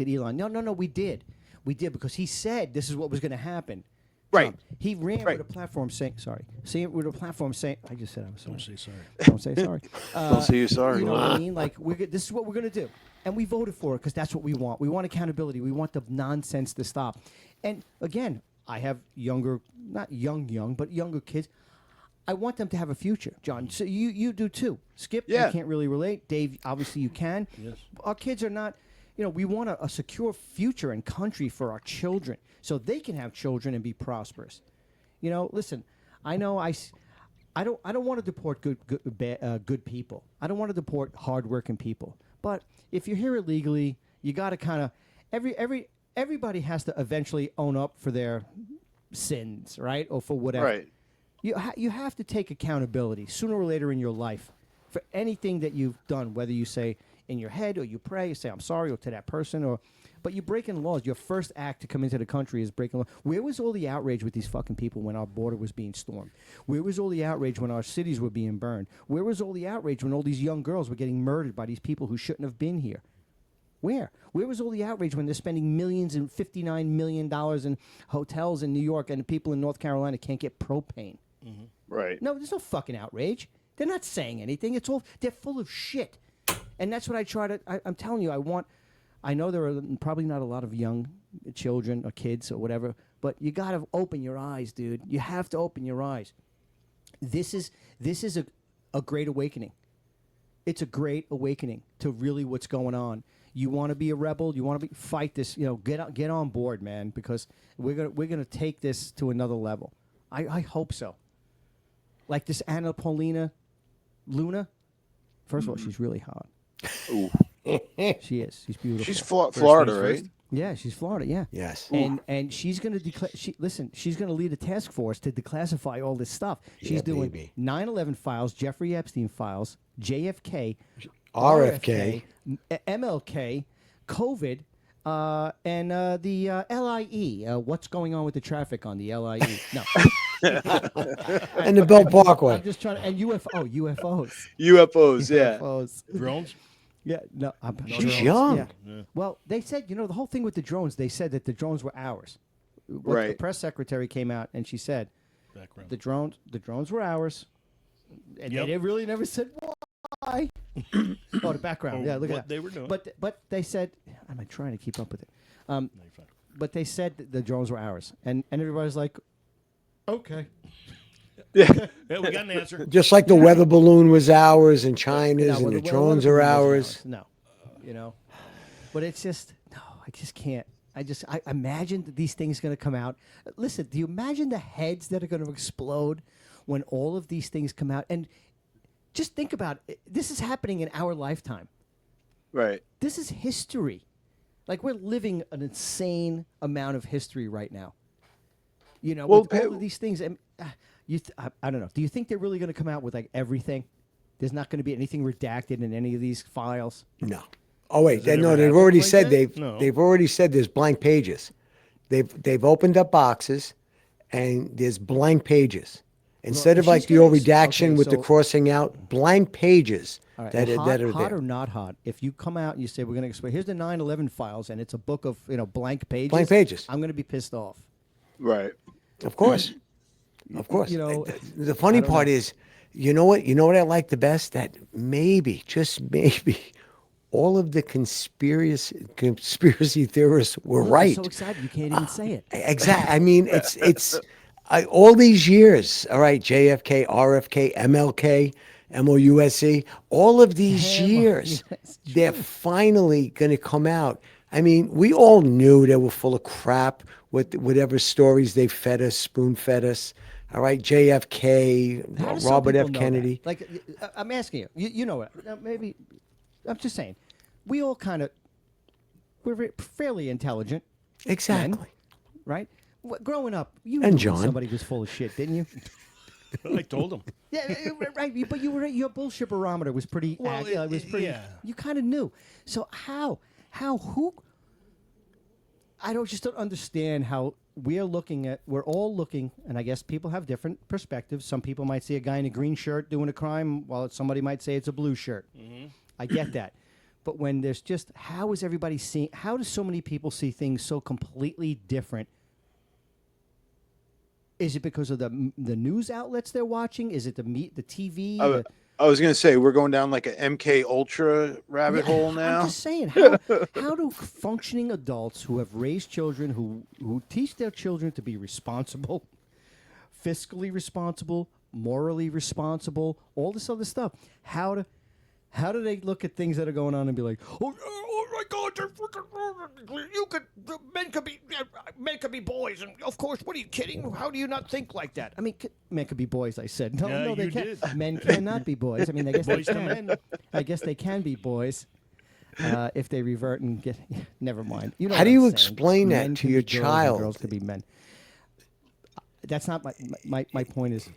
Elon. No, we did because he said this is what was going to happen. Right. Trump. He ran Right. with a platform saying sorry. With a platform saying I just said I was sorry. Don't say sorry. Don't say sorry. Don't say you're sorry. You know what I mean? Like this is what we're going to do. And we voted for it because that's what we want. We want accountability. We want the nonsense to stop. And again, I have not young, but younger kids. I want them to have a future, John. So you do too. Skip, Yeah. you can't really relate. Dave, obviously you can. Yes. Our kids are not, we want a secure future and country for our children so they can have children and be prosperous. Listen, I know I don't want to deport good people. I don't want to deport hardworking people. But if you're here illegally, you got to kind of everybody has to eventually own up for their sins, right? Or for whatever. Right. You have to take accountability sooner or later in your life for anything that you've done, whether you say in your head or you pray, you say I'm sorry or to that person, but you're breaking laws. Your first act to come into the country is breaking law. Where was all the outrage with these fucking people when our border was being stormed? Where was all the outrage when our cities were being burned? Where was all the outrage when all these young girls were getting murdered by these people who shouldn't have been here? Where? Where was all the outrage when they're spending millions and $59 million in hotels in New York and the people in North Carolina can't get propane? Mm-hmm. Right. No, there's no fucking outrage. They're not saying anything. They're full of shit. And that's what I try to, I'm telling you, I know there are probably not a lot of young children or kids or whatever, but you got to open your eyes, dude. You have to open your eyes. This is a great awakening. it's a great awakening to really what's going on. You want to be a rebel, you want to fight this, get on board, man, because we're gonna take this to another level. I hope so. Like this Anna Paulina Luna. First of all, she's really hot. Ooh. She is. She's beautiful. She's Florida, things right? first. Yeah, she's Florida. Yeah. Yes. And she's going to declare. She's going to lead a task force to declassify all this stuff. She's doing baby. 9/11 files, Jeffrey Epstein files, JFK, RFK. MLK, COVID, and the LIE. What's going on with the traffic on the LIE? No, And the Bell Parkway. I'm just trying to. And UFOs. UFOs, yeah. UFOs. Drones? Yeah, no. She's young. Yeah. Well, they said, the whole thing with the drones, they said that the drones were ours. The Right. press secretary came out and she said, Background. the drones were ours. And Yep. they really never said why. Oh, the background. Yeah, look at what that. they were doing. But they said, I'm not trying to keep up with it. No, you're fine. But they said that the drones were ours. And everybody's like, okay. Yeah, we got an answer. Just like the weather balloon was ours and China's No, and well, the the drones weather are balloon was ours. No, but it's just no. I just can't. I imagine that these things going to come out. Listen, do you imagine the heads that are going to explode when all of these things come out? And just think about it. This is happening in our lifetime. Right. This is history. Like we're living an insane amount of history right now. Well, with all of these things. And I don't know. Do you think they're really going to come out with like everything? There's not going to be anything redacted in any of these files. No. Oh wait, Does it no, ever they've happen already like said that? No. they've already said there's blank pages. They've opened up boxes and there's blank pages. Instead of she's like the old gonna redaction okay, with the so- crossing out, blank pages All right. that well, are hot there. or not hot? If you come out and you say we're going to explain, here's the 9/11 files, and it's a book of Blank blank pages. I'm going to be pissed off. Right. Of course. Of course. know, The funny I don't part know. is, you know what I like the best? That maybe, just maybe, all of the conspiracy theorists were Look, right. I'm so excited you can't even say it. Exactly. I mean, it's all these years. All right, JFK, RFK, MLK, MOUSC. All of these years, Yes, they're finally going to come out. I mean, we all knew they were full of crap with whatever stories they fed us, spoon fed us. All right, JFK, How do some Robert people F. know Kennedy. that? Like, I'm asking you. You know it. Maybe I'm just saying. We all we're fairly intelligent, Exactly. right? Growing up, you And knew John. when somebody was full of shit, didn't you? I told him. Yeah, right. But your bullshit barometer was pretty. Well, it was pretty. yeah. You kind of knew. So who? I just don't understand how we're all looking, and I guess people have different perspectives. Some people might see a guy in a green shirt doing a crime, while somebody might say it's a blue shirt. Mm-hmm. I get that. But when there's just, how is everybody seeing, how do so many people see things so completely different? Is it because of the news outlets they're watching? Is it the TV? I was gonna say we're going down like a MK Ultra rabbit hole now. I'm just saying, how do functioning adults who have raised children, who teach their children to be responsible, fiscally responsible, morally responsible, all this other stuff, how do they look at things that are going on and be like, oh my God, you're freaking, men could be boys, and of course, what are you kidding? How do you not think like that? I mean, men could be boys. I said, Yeah, no, they you can't. did. Men cannot be boys. I mean, I guess Boys they to can. men. I guess they can be boys if they revert and get. Never mind. You know How what do I'm you saying. explain that Men to can your be girls and child? Girls could be men. That's not my point. Is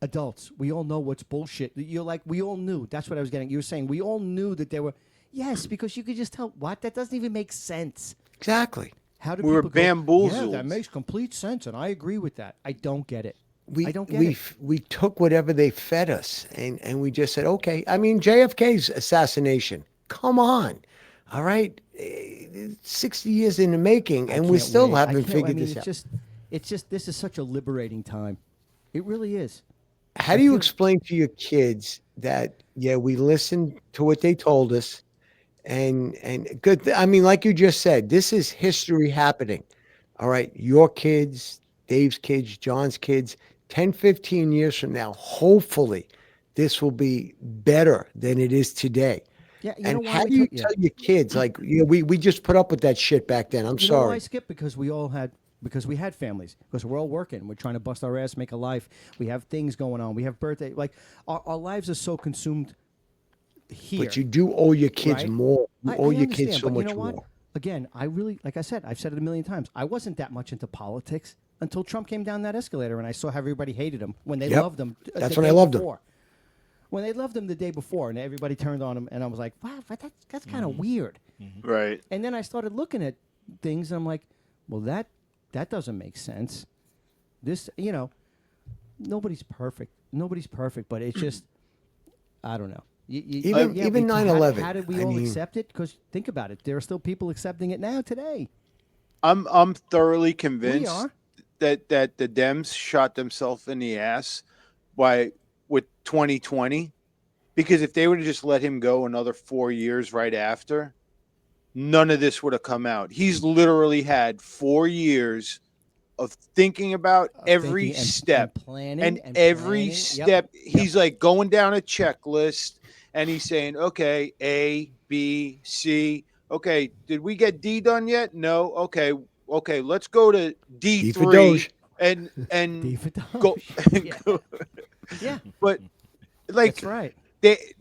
adults. We all know what's bullshit. You're like, we all knew. That's what I was getting. You were saying we all knew that there were. Yes, because you could just tell. What? That doesn't even make sense. Exactly. How do We were people go, bamboozled. Yeah, that makes complete sense, and I agree with that. I don't get it. We, I don't get we, it. we took whatever they fed us and we just said, okay. I mean, JFK's assassination, come on. All right. 60 years in the making, and we Can't still wait. I haven't can't- figured I mean, this out. It's just, this is such a liberating time. It really is. How do you explain to your kids that, yeah, we listened to what they told us and good. I mean, like you just said, this is history happening. All right. Your kids, Dave's kids, John's kids, 10, 15 years from now, hopefully this will be better than it is today. Yeah, you And know why how we do you took- yeah. tell your kids, like, we just put up with that shit back then? I'm You know why, sorry. Skip? Because we had families. Because we're all working. We're trying to bust our ass, make a life. We have things going on. We have birthday. Like our lives are so consumed here. But you do owe your kids right? more. You I owe your understand, kids so but much you know what? more. Again, I really, like I said, I've said it a million times. I wasn't that much into politics until Trump came down that escalator, and I saw how everybody hated him when they Yep. loved him. That's the when I day loved him. before. When they loved him the day before, and everybody turned on him, and I was like, wow, but that's kind of weird. Right. And then I started looking at things, and I'm like, well, that doesn't make sense. This, nobody's perfect. Nobody's perfect, but it's just, I don't know. Even we- 9/11, How did we I all mean- accept it? Because think about it, there are still people accepting it now today. I'm thoroughly We convinced are. that the Dems shot themselves in the ass with 2020, because if they would have just let him go another 4 years right after, none of this would have come out. He's literally had 4 years of thinking about every Thinking and step planning and every planning. Yep. step. He's like going down a checklist and he's saying, okay, A, B, C. Okay, did we get D done yet? No. Okay, let's go to D for D3 Doge. and D for go, Doge. Yeah. go. Yeah, But like that's right.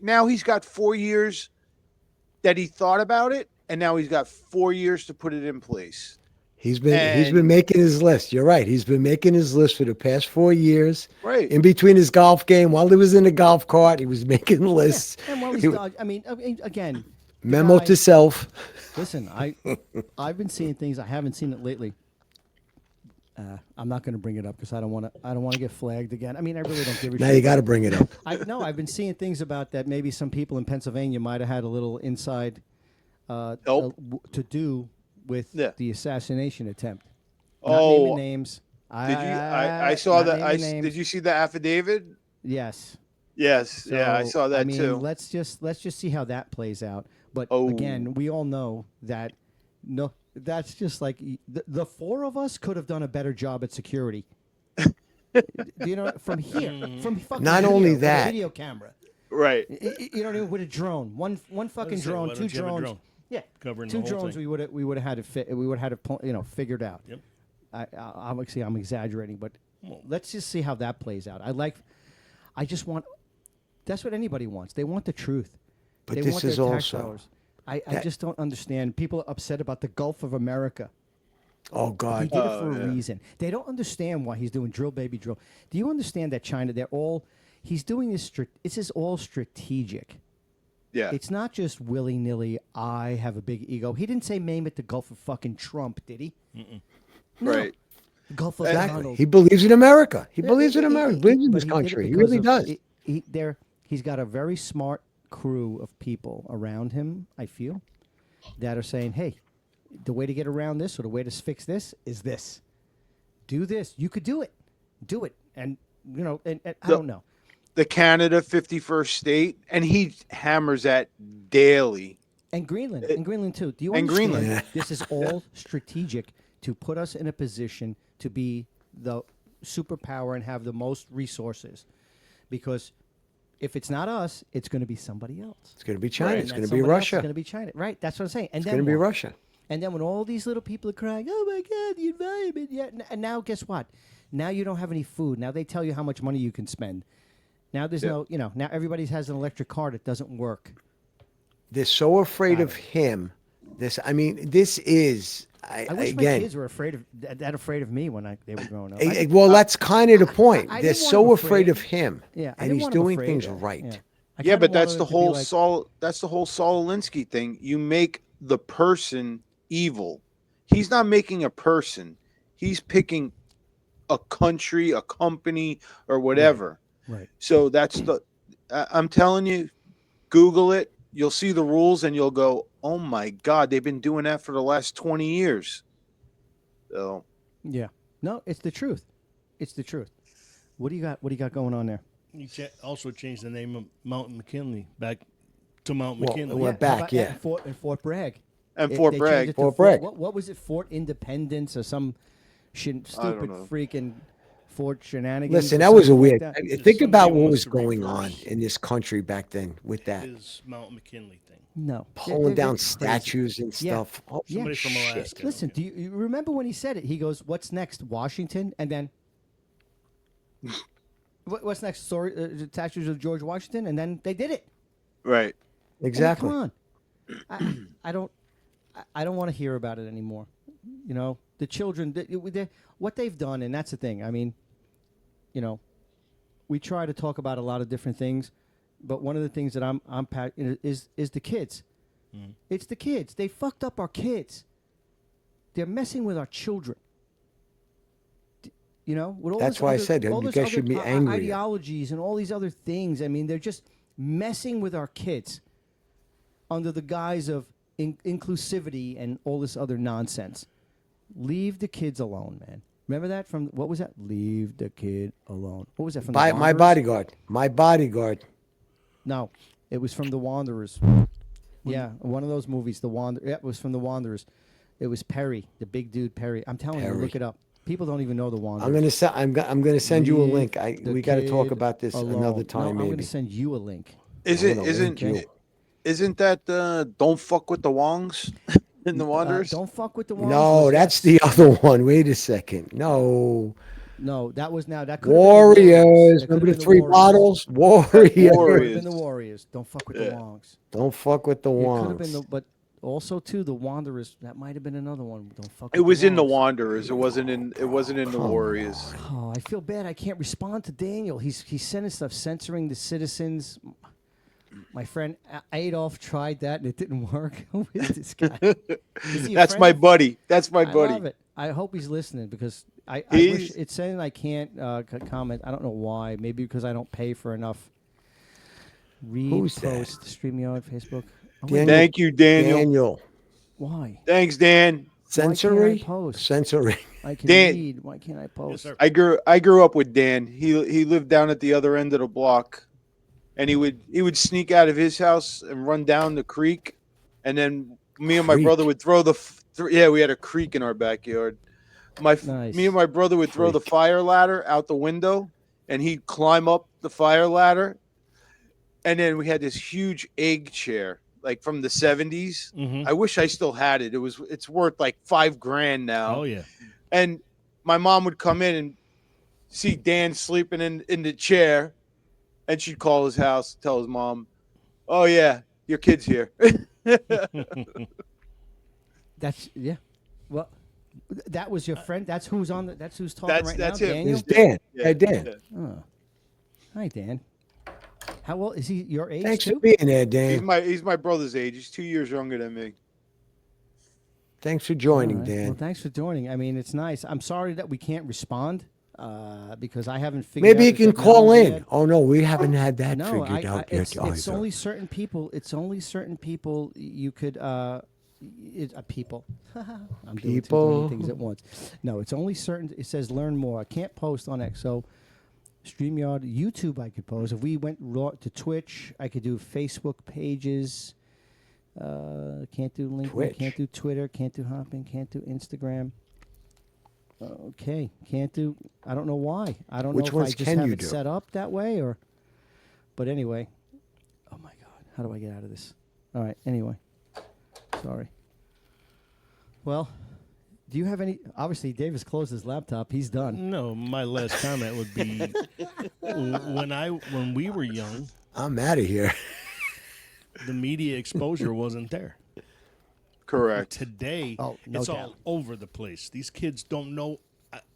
now he's got 4 years that he thought about it, and now he's got 4 years to put it in place. He's been And- making his list. You're right. He's been making his list for the past 4 years. Right. In between his golf game, while he was in the golf cart, he was making lists. And while he's He- I mean, again, the memo guy- to self. Listen, I've been seeing things. I haven't seen it lately. I'm not going to bring it up because I don't want to get flagged again. I mean, I really don't give a Now shit. you got to bring it up. I've been seeing things about that. Maybe some people in Pennsylvania might have had a little inside Nope. to do with Yeah. the assassination attempt. Not Oh, naming names. I saw not that. naming names. Did you see the affidavit? Yes. Yes. Yeah, I So, saw that I mean, too. Let's just see how that plays out. But Oh. again, we all know that that's just like the four of us could have done a better job at security. You know, from here, from fucking Not here, only with a that- video camera. Right. You know what I mean? With a drone, one fucking say, why drone, don't two you have a drones. drone Yeah, covering two the whole drones. thing? We would have had it we would have had it figured out. Yep. Obviously, I'm exaggerating, but let's just see how that plays out. I just want. That's what anybody wants. They want the truth. But They this want is their tax also dollars. I just don't understand. People are upset about the Gulf of America. Oh He God. did it for a reason. They don't understand why he's doing drill, baby, drill. Do you understand that China? He's doing this. This is all strategic. Yeah. It's not just willy nilly. I have a big ego. He didn't say name it the Gulf of fucking Trump, did he? No. Right. The Gulf of Exactly. Donald. He believes in America. He Yeah, believes in America. He believes in but this he did it country. He because really of- does. He's got a very smart crew of people around him, I feel, that are saying, hey, the way to get around this or the way to fix this is this. Do this. You could do it. Do it. And, and I don't know. The Canada 51st state, and he hammers that daily. And Greenland. And Greenland, too. Do you And understand? Greenland. This is all strategic to put us in a position to be the superpower and have the most resources. Because if it's not us, it's going to be somebody else. It's going to be China. And It's that going to be somebody else Russia. It's going to be China. Right. That's what I'm saying. And It's then going to be what? Russia. And then when all these little people are crying, oh my God, the environment. Yeah. And now guess what? Now you don't have any food. Now they tell you how much money you can spend. Now there's now everybody has an electric car that doesn't work. They're so afraid of him. This is I wish again. my kids were afraid of me when they were growing up. Well, that's kind of the point. I They're didn't want so them afraid afraid. of him. Yeah, I and didn't he's want 'em doing afraid. things Yeah, right. yeah. I Yeah, kinda but that's wanted the them to be whole like- That's the whole Saul Alinsky thing. You make the person evil. He's not making a person. He's picking a country, a company, or whatever. Right. So that's I'm telling you, Google it. You'll see the rules, and you'll go, "Oh my God, they've been doing that for the last 20 years." So Yeah. No, it's the truth. It's the truth. What do you got? What do you got going on there? He also changed the name of Mount McKinley back to Mount Well, McKinley. We're back, yeah. In Fort Bragg. and They Fort changed Bragg. it to Fort Bragg. What was it? Fort Independence or some stupid know. freaking Ford shenanigans. Listen, or that was a something like weird. that. Think Somebody about what wants was to going on reverse in this country back then with that. His Mount McKinley thing. No, Pulling down crazy. statues and Yeah. stuff. Oh, Somebody from shit. Alaska. Listen, do you remember when he said it? He goes, "What's next? Washington?" And then, what's next? Story, statues of George Washington, and then they did it. Right. I mean, Exactly. come on. I don't want to hear about it anymore. You know, the children, what they've done, and that's the thing. I mean, you know, we try to talk about a lot of different things, but one of the things that I'm is the kids. It's the kids. They fucked up our kids. They're messing with our children. You know, with all That's this why I other- said all you this guys other should be angry. ideologies and all these other things. I mean, they're just messing with our kids under the guise of inclusivity and all this other nonsense. Leave the kids alone, man. Remember that from what was that? Leave the kid alone. What was that from? My the Wanderers? bodyguard. My bodyguard. No, it was from the Wanderers. Yeah, one of those movies. Yeah, it was from the Wanderers. It was Perry, the big dude Perry. I'm telling you, Perry. look it up. People don't even know the Wanderers. I'm gonna send you a Leave link. the We got to talk kid about this alone. another No, time, I'm going maybe. to send you a link. Isn't that don't fuck with the Wongs in the Wanderers? Don't fuck with the Wanderers. No, that's the other one. Wait a second. No. No, that was now that could Warriors. That could've Remember the been three Warriors. bottles? That Warriors. could have Warriors. been the Warriors. Don't fuck with the Wongs. Don't fuck with the It could have been wands. but also too the Wanderers. That might have been another one. Don't fuck. It with was in the Wongs. Wanderers. It wasn't in the Warriors. Oh, I feel bad. I can't respond to Daniel. He's sending stuff censoring the citizens. My friend Adolf tried that and it didn't work. Who is this guy? Is he a That's friend? my buddy. That's my I buddy. love it. I hope he's listening because I He's- wish it's saying I can't comment. I don't know why. Maybe because I don't pay for enough. Who's that? Repost StreamYard, Facebook. Oh, wait, Daniel. Thank you, Daniel. Daniel. why? Thanks, Dan. Sensory? post? Sensory. I can Dan- read. Why can't I post? Yes, sir. I grew up with Dan. He lived down at the other end of the block, and he would sneak out of his house and run down the creek, and then me and my Creek? brother would throw yeah, we had a creek in our backyard. Nice. Me and my brother would throw the Creek. fire ladder out the window, and he'd climb up the fire ladder, and then we had this huge egg chair like from the 70s. Mhm. I wish I still had it. It's worth like $5,000 now. Oh, yeah. And my mom would come in and see Dan sleeping in the chair, and she'd call his house, tell his mom, "Oh yeah, your kid's here." That's yeah. Well, that was your friend. That's who's on. That's who's talking right That's now. him. Daniel. It's Dan. Yeah, Hey, Dan. yeah. Oh. Hi, Dan. How old is he? Your age Thanks too? for being there, He's Dan. my brother's age. He's 2 years younger than me. Thanks for All joining, right. Dan. Well, thanks for joining. I mean, it's nice. I'm sorry that we can't respond because I haven't figured. Maybe out you the can call technology in. yet. Oh no, we haven't had that No, figured out yet it's either. only certain people. It's only certain people you could. People. I'm doing too People. many things at once. No, it's only certain. It says learn more. I can't post on X. So, StreamYard, YouTube, I could post. If we went raw to Twitch, I could do Facebook pages. Can't do LinkedIn. Twitch. Can't do Twitter. Can't do Hopping. Can't do Instagram. Okay, can't do. I don't know why. I don't Which know if ones I just can have you it do? set up that way or. But anyway, oh my God, how do I get out of this? All right. Anyway, sorry. Well, do you have any? Obviously, Davis closed his laptop. He's done. No, my last comment would be when we were young, I'm out of here. the media exposure wasn't there. Correct. Today, Oh, no it's doubt. all over the place. These kids don't know.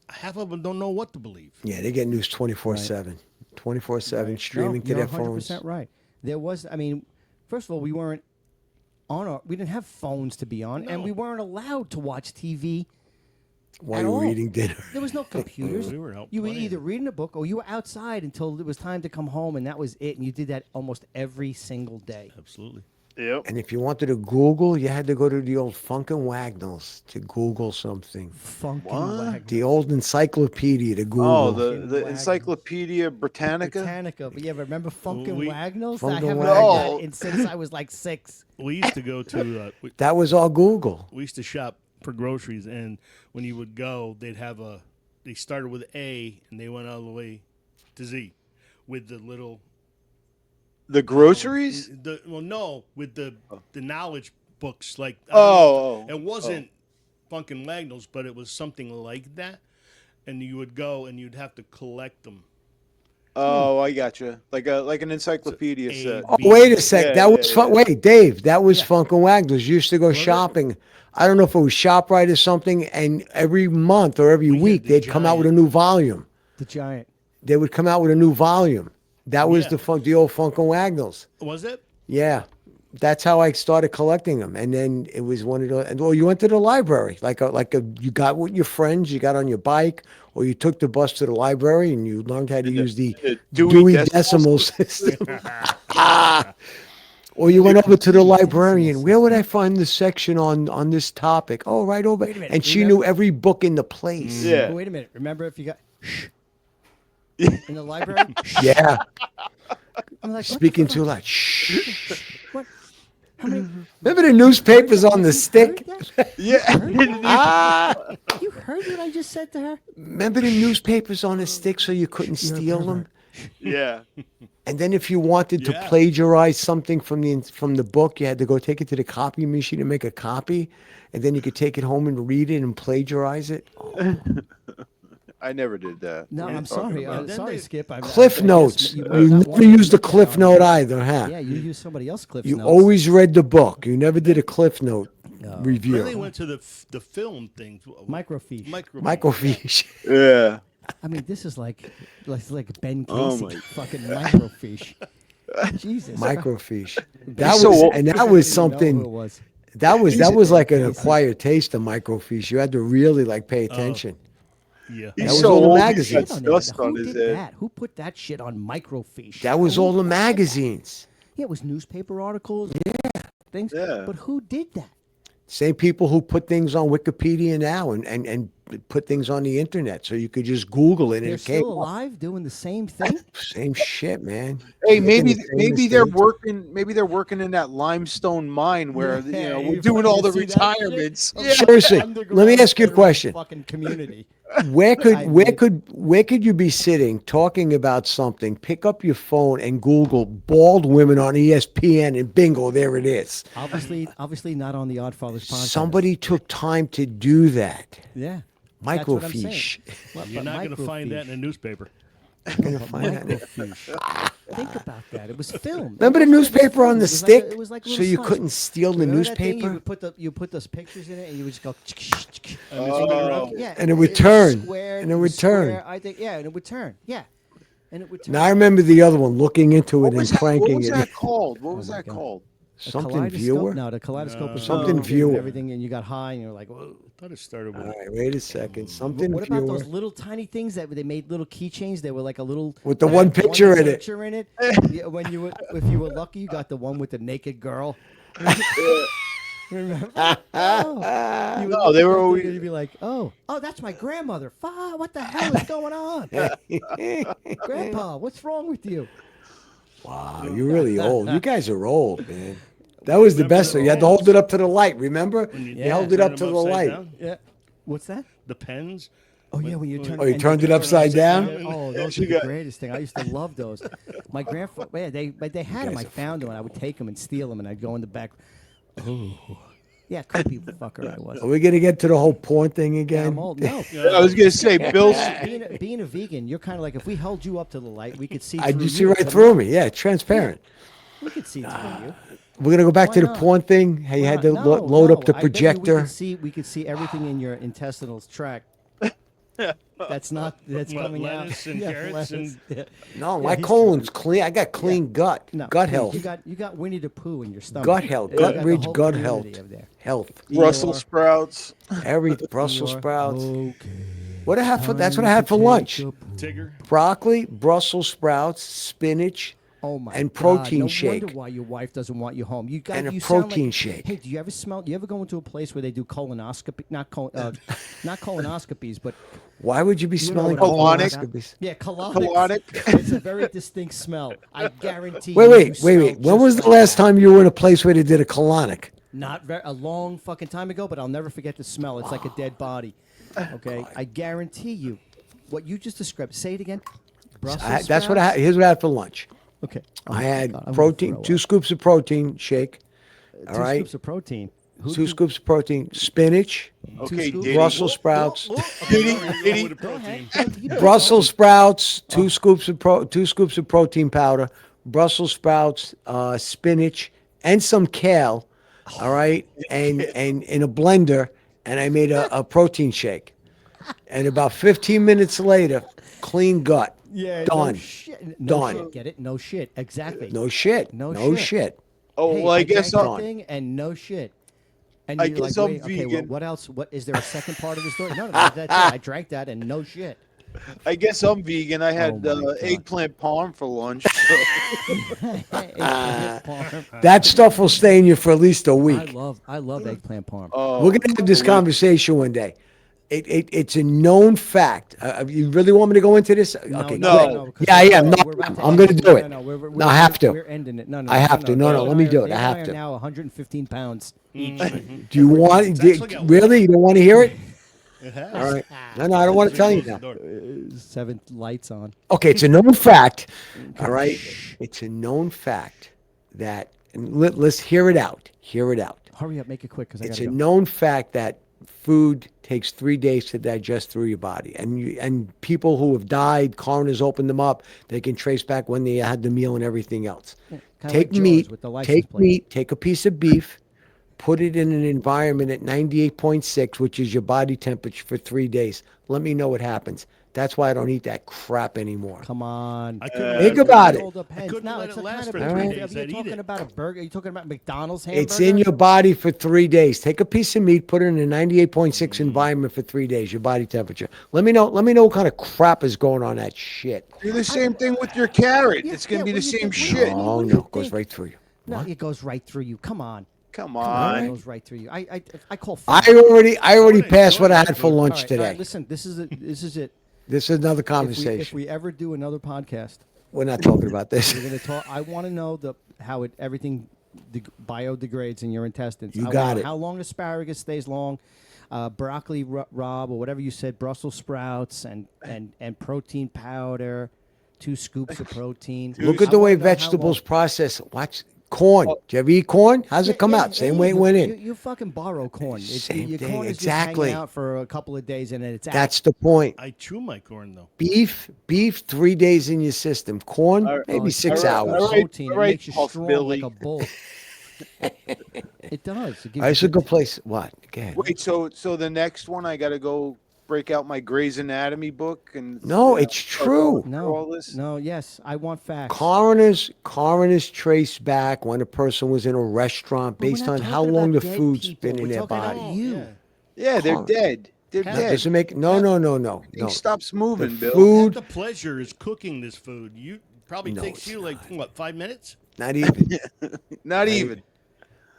Half of them don't know what to believe. Yeah, they get news 24/7. 24/7 streaming to you're their 100% phones. right. There was. I mean, first of all, we weren't on our. We didn't have phones to be on, and No. we weren't allowed to watch TV. While At you were all. eating dinner. There was no computers. We were out You were playing. either reading a book or you were outside until it was time to come home, and that was it. And you did that almost every single day. Absolutely. Yep. And if you wanted to Google, you had to go to the old Funkin' Wagnalls to Google something. Funky What? Wagner. The old encyclopedia to Google. Oh, Funkin' the Wagnalls. Encyclopedia Britannica. Britannica. But yeah, remember Funkin' We- Wagnalls? Funkin' I haven't Wagnalls. had that since I was like 6. We used to go to That was all Google. we used to shop for groceries, and when you would go, they'd have they started with A and they went all the way to Z with the little The groceries? no, with the knowledge books. Like it wasn't Funkin' Wagnalls, but it was something like that. And you would go and you'd have to collect them. Oh, I gotcha. Like an encyclopedia set. Oh, wait a sec. Yeah, That was fun. yeah. Wait, Dave. That was Funkin' Wagnalls. You used to go shopping. I don't know if it was ShopRite or something. And every month or every week, the they'd come out with a new volume. The Giant. They would come out with a new volume. That was Yeah. the old Funkin' Wagnalls. Was it? Yeah. That's how I started collecting them. And then it was one of the, well, you went to the library, you got with your friends, you got on your bike, or you took the bus to the library and you learned how to use the Dewey Decimal System. Or you went over to the librarian. Where would I find the section on this topic? Oh, right over. Wait a minute, And she knew every book in the place. Yeah. Wait a minute. Remember if you got in the library? Yeah. I'm like, what the Speaking fuck? too loud. Shh. What? How many? Remember the newspapers on the stick? Yeah. You heard what I just said to her? Remember the newspapers on the stick so you couldn't steal them? Yeah. And then if you wanted to Yeah. plagiarize something from the book, you had to go take it to the copy machine and make a copy, and then you could take it home and read it and plagiarize it. I never did that. No, What are you I'm talking sorry. about? I'm sorry, Skip. Cliff I guess notes. you You might not never want to used a put that cliff on. note either, huh? Yeah, you used somebody else's Cliff You notes. always read the book. You never did a cliff note Then review. they went to the film things. Microfiche. Microfiche. Yeah. I mean, this is like Ben Casey. Oh my- Fucking microfiche. Jesus. Microfiche. So- And that was I didn't know who something. it was. That was like an acquired taste of microfiche. You had to really like pay attention. Yeah. That He's was so all the old, magazines. he's got Wait a minute, dust on who his did head. that? Who put that shit on microfiche? That was Who all the did that? magazines. Yeah, it was newspaper articles. Yeah. Things. Yeah. But who did that? Same people who put things on Wikipedia now and put things on the internet, so you could just Google it and They're it came still up. alive doing the same thing? Same shit, man. Hey, Making maybe the same maybe they're mistakes. working. Maybe they're working in that limestone mine where Yeah, we're you doing all the fucking see that shit? retirements. Oh, Yeah. Seriously, let me Underground ask you a federal question. Fucking community. Where I could you be sitting talking about something, pick up your phone and Google bald women on ESPN and bingo, there it is. Obviously not on the Oddfathers podcast. Somebody took time to do that. Yeah. That's what I'm saying. Microfiche. What, You're but not going to find that in microfiche. a newspaper. Gonna find that. Microfiche. Think about that. It was filmed. Remember the It was newspaper on filmed. the It was stick, Like a, it was like a so little you slice. couldn't steal the Remember that thing? newspaper? You put those pictures in it, and you would just go. Oh. Yeah, And it would turn. Square, And it would turn. square, I think. Yeah, and it would turn. Yeah, and it would turn. Now I remember the other one, looking into it What was and that, what cranking was it. that called? What was my that God. called? A Something kaleidoscope? viewer? No, the kaleidoscope was Something something viewer. Everything, and you got high, and you're like, whoa. I thought it started with All right, wait a second. Something What about viewer. those little tiny things that they made little keychains? They were like a little With the they one had picture in it. picture in it. Yeah, when you were, if you were lucky, you got the one with the naked girl. Remember? Oh, you would No, look they at were that thing always- and you'd be like, oh, that's my grandmother. What the hell is going on? Grandpa, what's wrong with you? Wow, you're really old. You guys are old, man. That was the best thing. You had to hold it up to the light, remember? You held it turn up to them the upside light. down. Yeah. What's that? The pens. Oh yeah, when you turn. Oh, you and turned it upside down? Oh, those are the greatest thing. I used to love those. My grandfather, yeah, they had them. I found them, and I would take them and steal them, and I'd go in the back. Oh, yeah, creepy fucker I was. Are we going to get to the whole porn thing Yeah, again? I'm old. No. I was gonna say, Bill. Being a vegan, you're kind of like if we held you up to the light, we could see. I through you see you, right couldn't through me. Yeah, transparent. We could see through you. We're going to go back Why to the not? porn thing. How you had to No, load up the I bet you projector. We could see everything in your intestinal tract. That's What, coming lettuce out. and Yeah, carrots lettuce. and- Yeah. No, Yeah, my he's- colon's clean. I got clean gut. No, gut please, health. You got Winnie the Pooh in your stomach. Gut health. You got Gut the rich whole gut health. community over there. Health. Brussels sprouts. Every Brussels Eeyore. sprouts. Okay. What I have for that's what I had for lunch. Tigger. Broccoli, Brussels sprouts, spinach, Oh my and God, protein no shake. wonder why your wife doesn't want you home. You got And a you sound protein like, shake. Hey, do you ever smell? Do you ever go into a place where they do colonoscopy? Not colonoscopies, but Why would you be you know smelling what I'm talking colonic? about. colonoscopies? Yeah, colonic. Colonic. It's a very distinct smell. I guarantee. Wait. you smell When just was the like last that. time you were in a place where they did a colonic? Not a long fucking time ago, but I'll never forget the smell. It's like a dead body. Okay, I guarantee you. what you just described. Say it again. Brussels That's what sprouts? Here's what I had for lunch. Okay. Oh I my had God, I'm gonna protein, throw 2 up. scoops of protein shake. All Two right. scoops of protein. Who 2 do- scoops of protein, spinach, Okay, scoops? Diddy. Brussels sprouts, Diddy, Now you're Diddy. going with the Go ahead. protein. Brussels sprouts, 2 scoops of 2 scoops of protein powder, Brussels sprouts, spinach, and some kale. All right, and in a blender, and I made a protein shake. And about 15 minutes later, clean gut. Yeah. Done. No shit. No Done. shit. Get it? No shit. Exactly. No shit. No No shit. shit. Oh, Hey, well, I drank guess that I'll, thing and no shit. And I you're guess like, I'm wait, okay, well, vegan. what else? What is there a second part of the story? No, that's it. I drank that and no shit. I guess I'm vegan. I had Oh my God. eggplant parm for lunch. That stuff will stay in you for at least a I week. love eggplant parm. Oh, We're gonna have this conversation one day. It's a known fact. You really want me to go into this? Okay. no. quick. Yeah, I am. No, We're about to I'm end going to it. do it. We're, No, I have to. We're ending it. No, I have to. No, let me do it. I have Dave and to. are now 115 pounds each. Do you want? It's actually got Really? You don't want to hear it? It has. All right. No, I don't want to tell you now. 7 lights on. Okay, it's a known fact. All right, it's a known fact that. And let's hear it out. Hear it out. Hurry up, make it quick because I It's gotta a go. known fact that food takes 3 days to digest through your body, and people who have died, coroners opened them up. They can trace back when they had the meal and everything else. Kinda Take like Jaws meat. with the license Take plate. meat. Take a piece of beef. Put it in an environment at 98.6, which is your body temperature, for 3 days. Let me know what happens. That's why I don't eat that crap anymore. Come on. I couldn't Think let it- about it. All depends. I couldn't No, let it's it a last kind for of 3 beef. days. Are you I'd eat talking it. about a burger? Are you talking about McDonald's hamburger? It's in your body for 3 days. Take a piece of meat, put it in a 98.6 environment for 3 days, your body temperature. Let me know what kind of crap is going on that shit. Do the same thing with your carrot. Yeah, it's going yeah, to be what the do you same think? shit. Oh what do no, you it goes think? right through you. No, it goes right through you. Come on. Come It on. goes right through you. I call. I foul. already passed what I had for All lunch right, today. all right, listen, this is it. This is it. This is another If conversation. we ever do another podcast, We're not talking about this. we're gonna talk. I want to know how everything biodegrades in your intestines. You I got wanna- it. How long asparagus stays long, broccoli, Rob, or whatever you said, Brussels sprouts and protein powder, 2 scoops of protein. Look at I the way wanna know how vegetables long- process. Watch corn. Do you ever eat corn? How's it come Yeah, out? Same yeah, way it you- went You, in. you fucking borrow corn. Same your thing, corn is exactly. just hanging out for a couple of days and then it's out. That's the point. I chew my corn though. Beef, 3 days in your system. Corn, All right. maybe it's 6 full of hours. All right, Protein. all right, It makes you Puff strong Billy. like a bull. It does. It gives It's you a good place. What? Go ahead. Wait, so the next one I got to go break out my Grey's Anatomy book and No, it's true. No, all this? no, yes, I want facts. Coroners trace back when a person was in a restaurant But we're based not on how talking long the about dead food's people. been in We're their talking body. about you. Yeah. Yeah, they're Corn. dead. They're That dead. doesn't make no. He stops moving, The Bill. food- Half the pleasure is cooking this food. You probably No, takes it's you like what 5 minutes? Not even. Not even.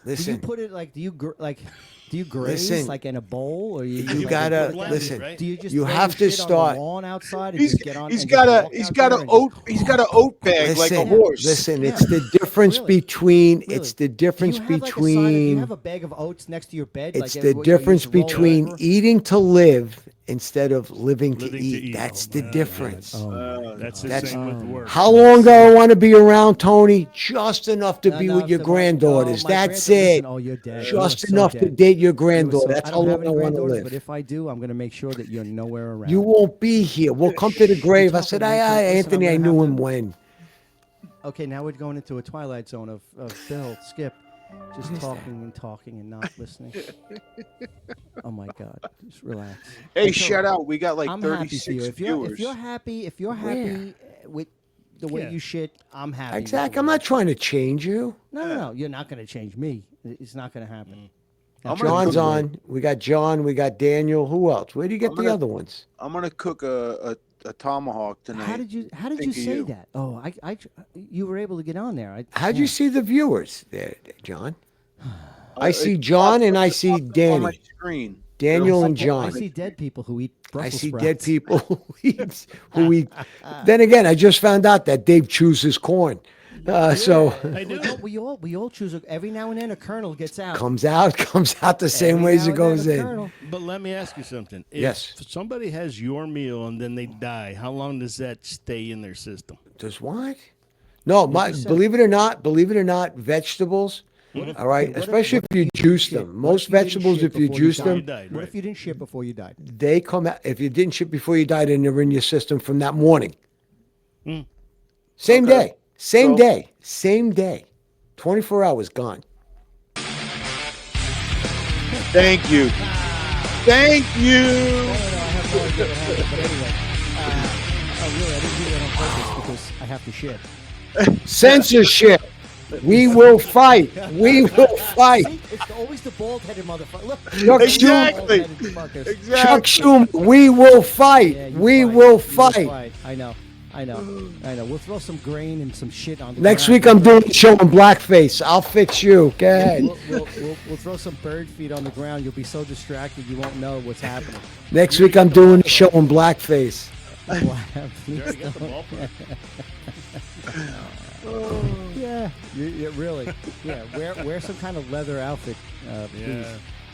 Do you Listen, put it like? Do you graze Listen, like in a bowl or you? you like, gotta put it- listen. right? Do you just you throw have your to shit start- on the lawn outside and He's just get on? he's and got just a walk he's out got there a and oat just- he's got an oat bag like a Listen, horse. listen. Yeah. It's the difference Really? between. Really? It's the Do difference you have, like, a side of- do between. you have a bag of oats next to your bed? It's like, the what you difference used to roll between over? eating to live instead of living to Living to eat. eat. That's Oh, the man. difference. That's the That's- same with work. How long do I want to be around, Tony? Just enough to be Enough with your to- granddaughters. my That's granddaughter- it. listen, oh, you're dead. You are Just so enough to dead. date your You are granddaughter. so- That's I how don't have long I any want to granddaughters, live. but if I do, I'm going to make sure that you're nowhere around. You won't be here. We'll come to the grave. I said, talking I, mental- listen, Anthony, I'm I gonna knew have him to- when. Okay, now we're going into a twilight zone of Bill, Skip, just talking and not listening. Oh my God, just relax. Hey, It's all shout right. out. We got like I'm happy for you. 36 If viewers. you're happy with the way Yeah. you shit, I'm happy. with Exactly. the I'm way not you trying to change you. No, you're not going to change me. It's not going to happen. I'm gonna John's cook- on. We got John. We got Daniel. Who else? Where do you get I'm the gonna- other ones? I'm gonna cook a tomahawk tonight. How did you Think of say you. that? Oh, you were able to get on there. How'd yeah. you see the viewers there, John? I It's see John and I see on my Danny. screen. Daniel I and see- John. I see dead people who eat I Brussels see sprouts. dead people who eat. Then again, I just found out that Dave chooses corn. So I do. We all choose. Every now and then, a kernel gets out. comes out the same Every way as now it and then, goes a in. kernel. But let me ask you something. If Yes. somebody has your meal and then they die, how long does that stay in their system? Does what? No, believe it or not, vegetables. All right, especially if you juice them. Most vegetables, if you juice You them, died, What right? if you didn't shit before you died? they come out. If you didn't ship before you died, and they're in your system from that morning. Same Okay. day, same So- day, same day. 24 hours gone. Thank you. Thank you. I have no idea what happened, but anyway. Really, I didn't do that on purpose because I have to shit. Censorship. We will fight. We will fight. See, it's always the bald-headed motherfucker. Look, Chuck Exactly. bald-headed fuckers. Chuck Exactly. Schumer, we will fight. Yeah, you we fight. will You fight. I know. We'll throw some grain and some shit on the Next ground. week, I'm doing a show in blackface. I'll fix you. Go ahead. We'll throw some bird feed on the ground. You'll be so distracted you won't know what's happening. Next week, I'm doing a show in blackface. Please You already got the don't. ballpark. Yeah, really. Yeah, wear some kind of leather outfit. Please. Yeah.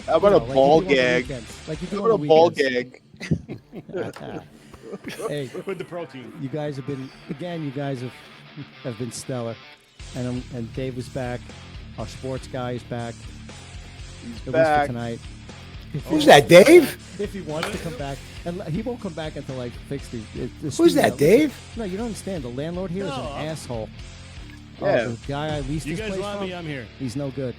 How about You a know, like you ball do on the gag? weekends. Like you do How on about the a ball weekends. gag? Hey, With the protein. you guys have been again. You guys have been stellar, and Dave was back. Our sports guy is back. At least for back. tonight. Who's that, Dave? If he wants to come back, and he won't come back until like fix the. Who's that, Dave? No, you don't understand. The landlord here is No. an asshole. Yeah. The guy I leased You this guys place want from, me? I'm here. he's no good.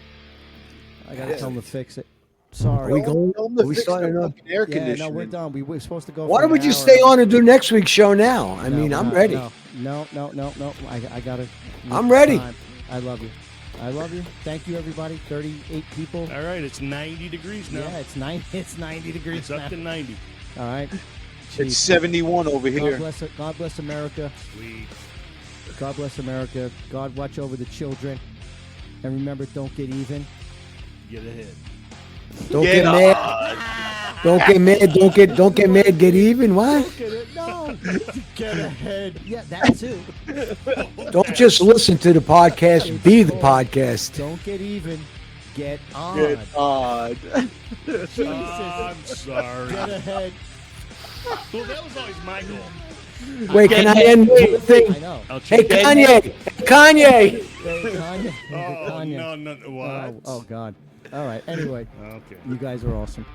I gotta Yeah. tell him to fix it. Are Sorry. we going? Tell 'em to Are we fix starting the up? fucking air Yeah, no, conditioning. we're done. We were supposed to go. Why for don't we an just hour. stay on and do next week's show now? I No, mean, we're I'm not. ready. No. I gotta. I'm ready. time. I love you. I love you. Thank you, everybody. 38 people. All right, it's 90 degrees now. Yeah, it's 90. It's 90 degrees It's up now. to 90. All right. It's Jeez. 71 over here. God bless America. Sweet. God bless America. God watch over the children. And remember, don't get even. Get ahead. Don't Get get mad. Don't get mad. Don't get mad. Get even. What? Get it? No. Get ahead. Yeah, that too. Don't just listen to the podcast. Be the podcast. Don't get even. Get on. Get odd. Jesus. I'm sorry. Get ahead. Well, that was always my goal. Wait, can I end with one I thing? know. I'll Hey, check. Kanye. Kanye. Hey, Kanye. Oh, Kanye. no. What? Oh, God. All right. Anyway, Okay. you guys are awesome.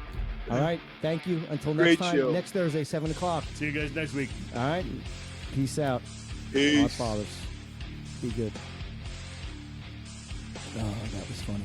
All right. Thank you. Until next Great time. show. Next Thursday, 7 o'clock. See you guys next week. All right. Peace out. Peace. Oddfathers. Be good. Oh, that was funny.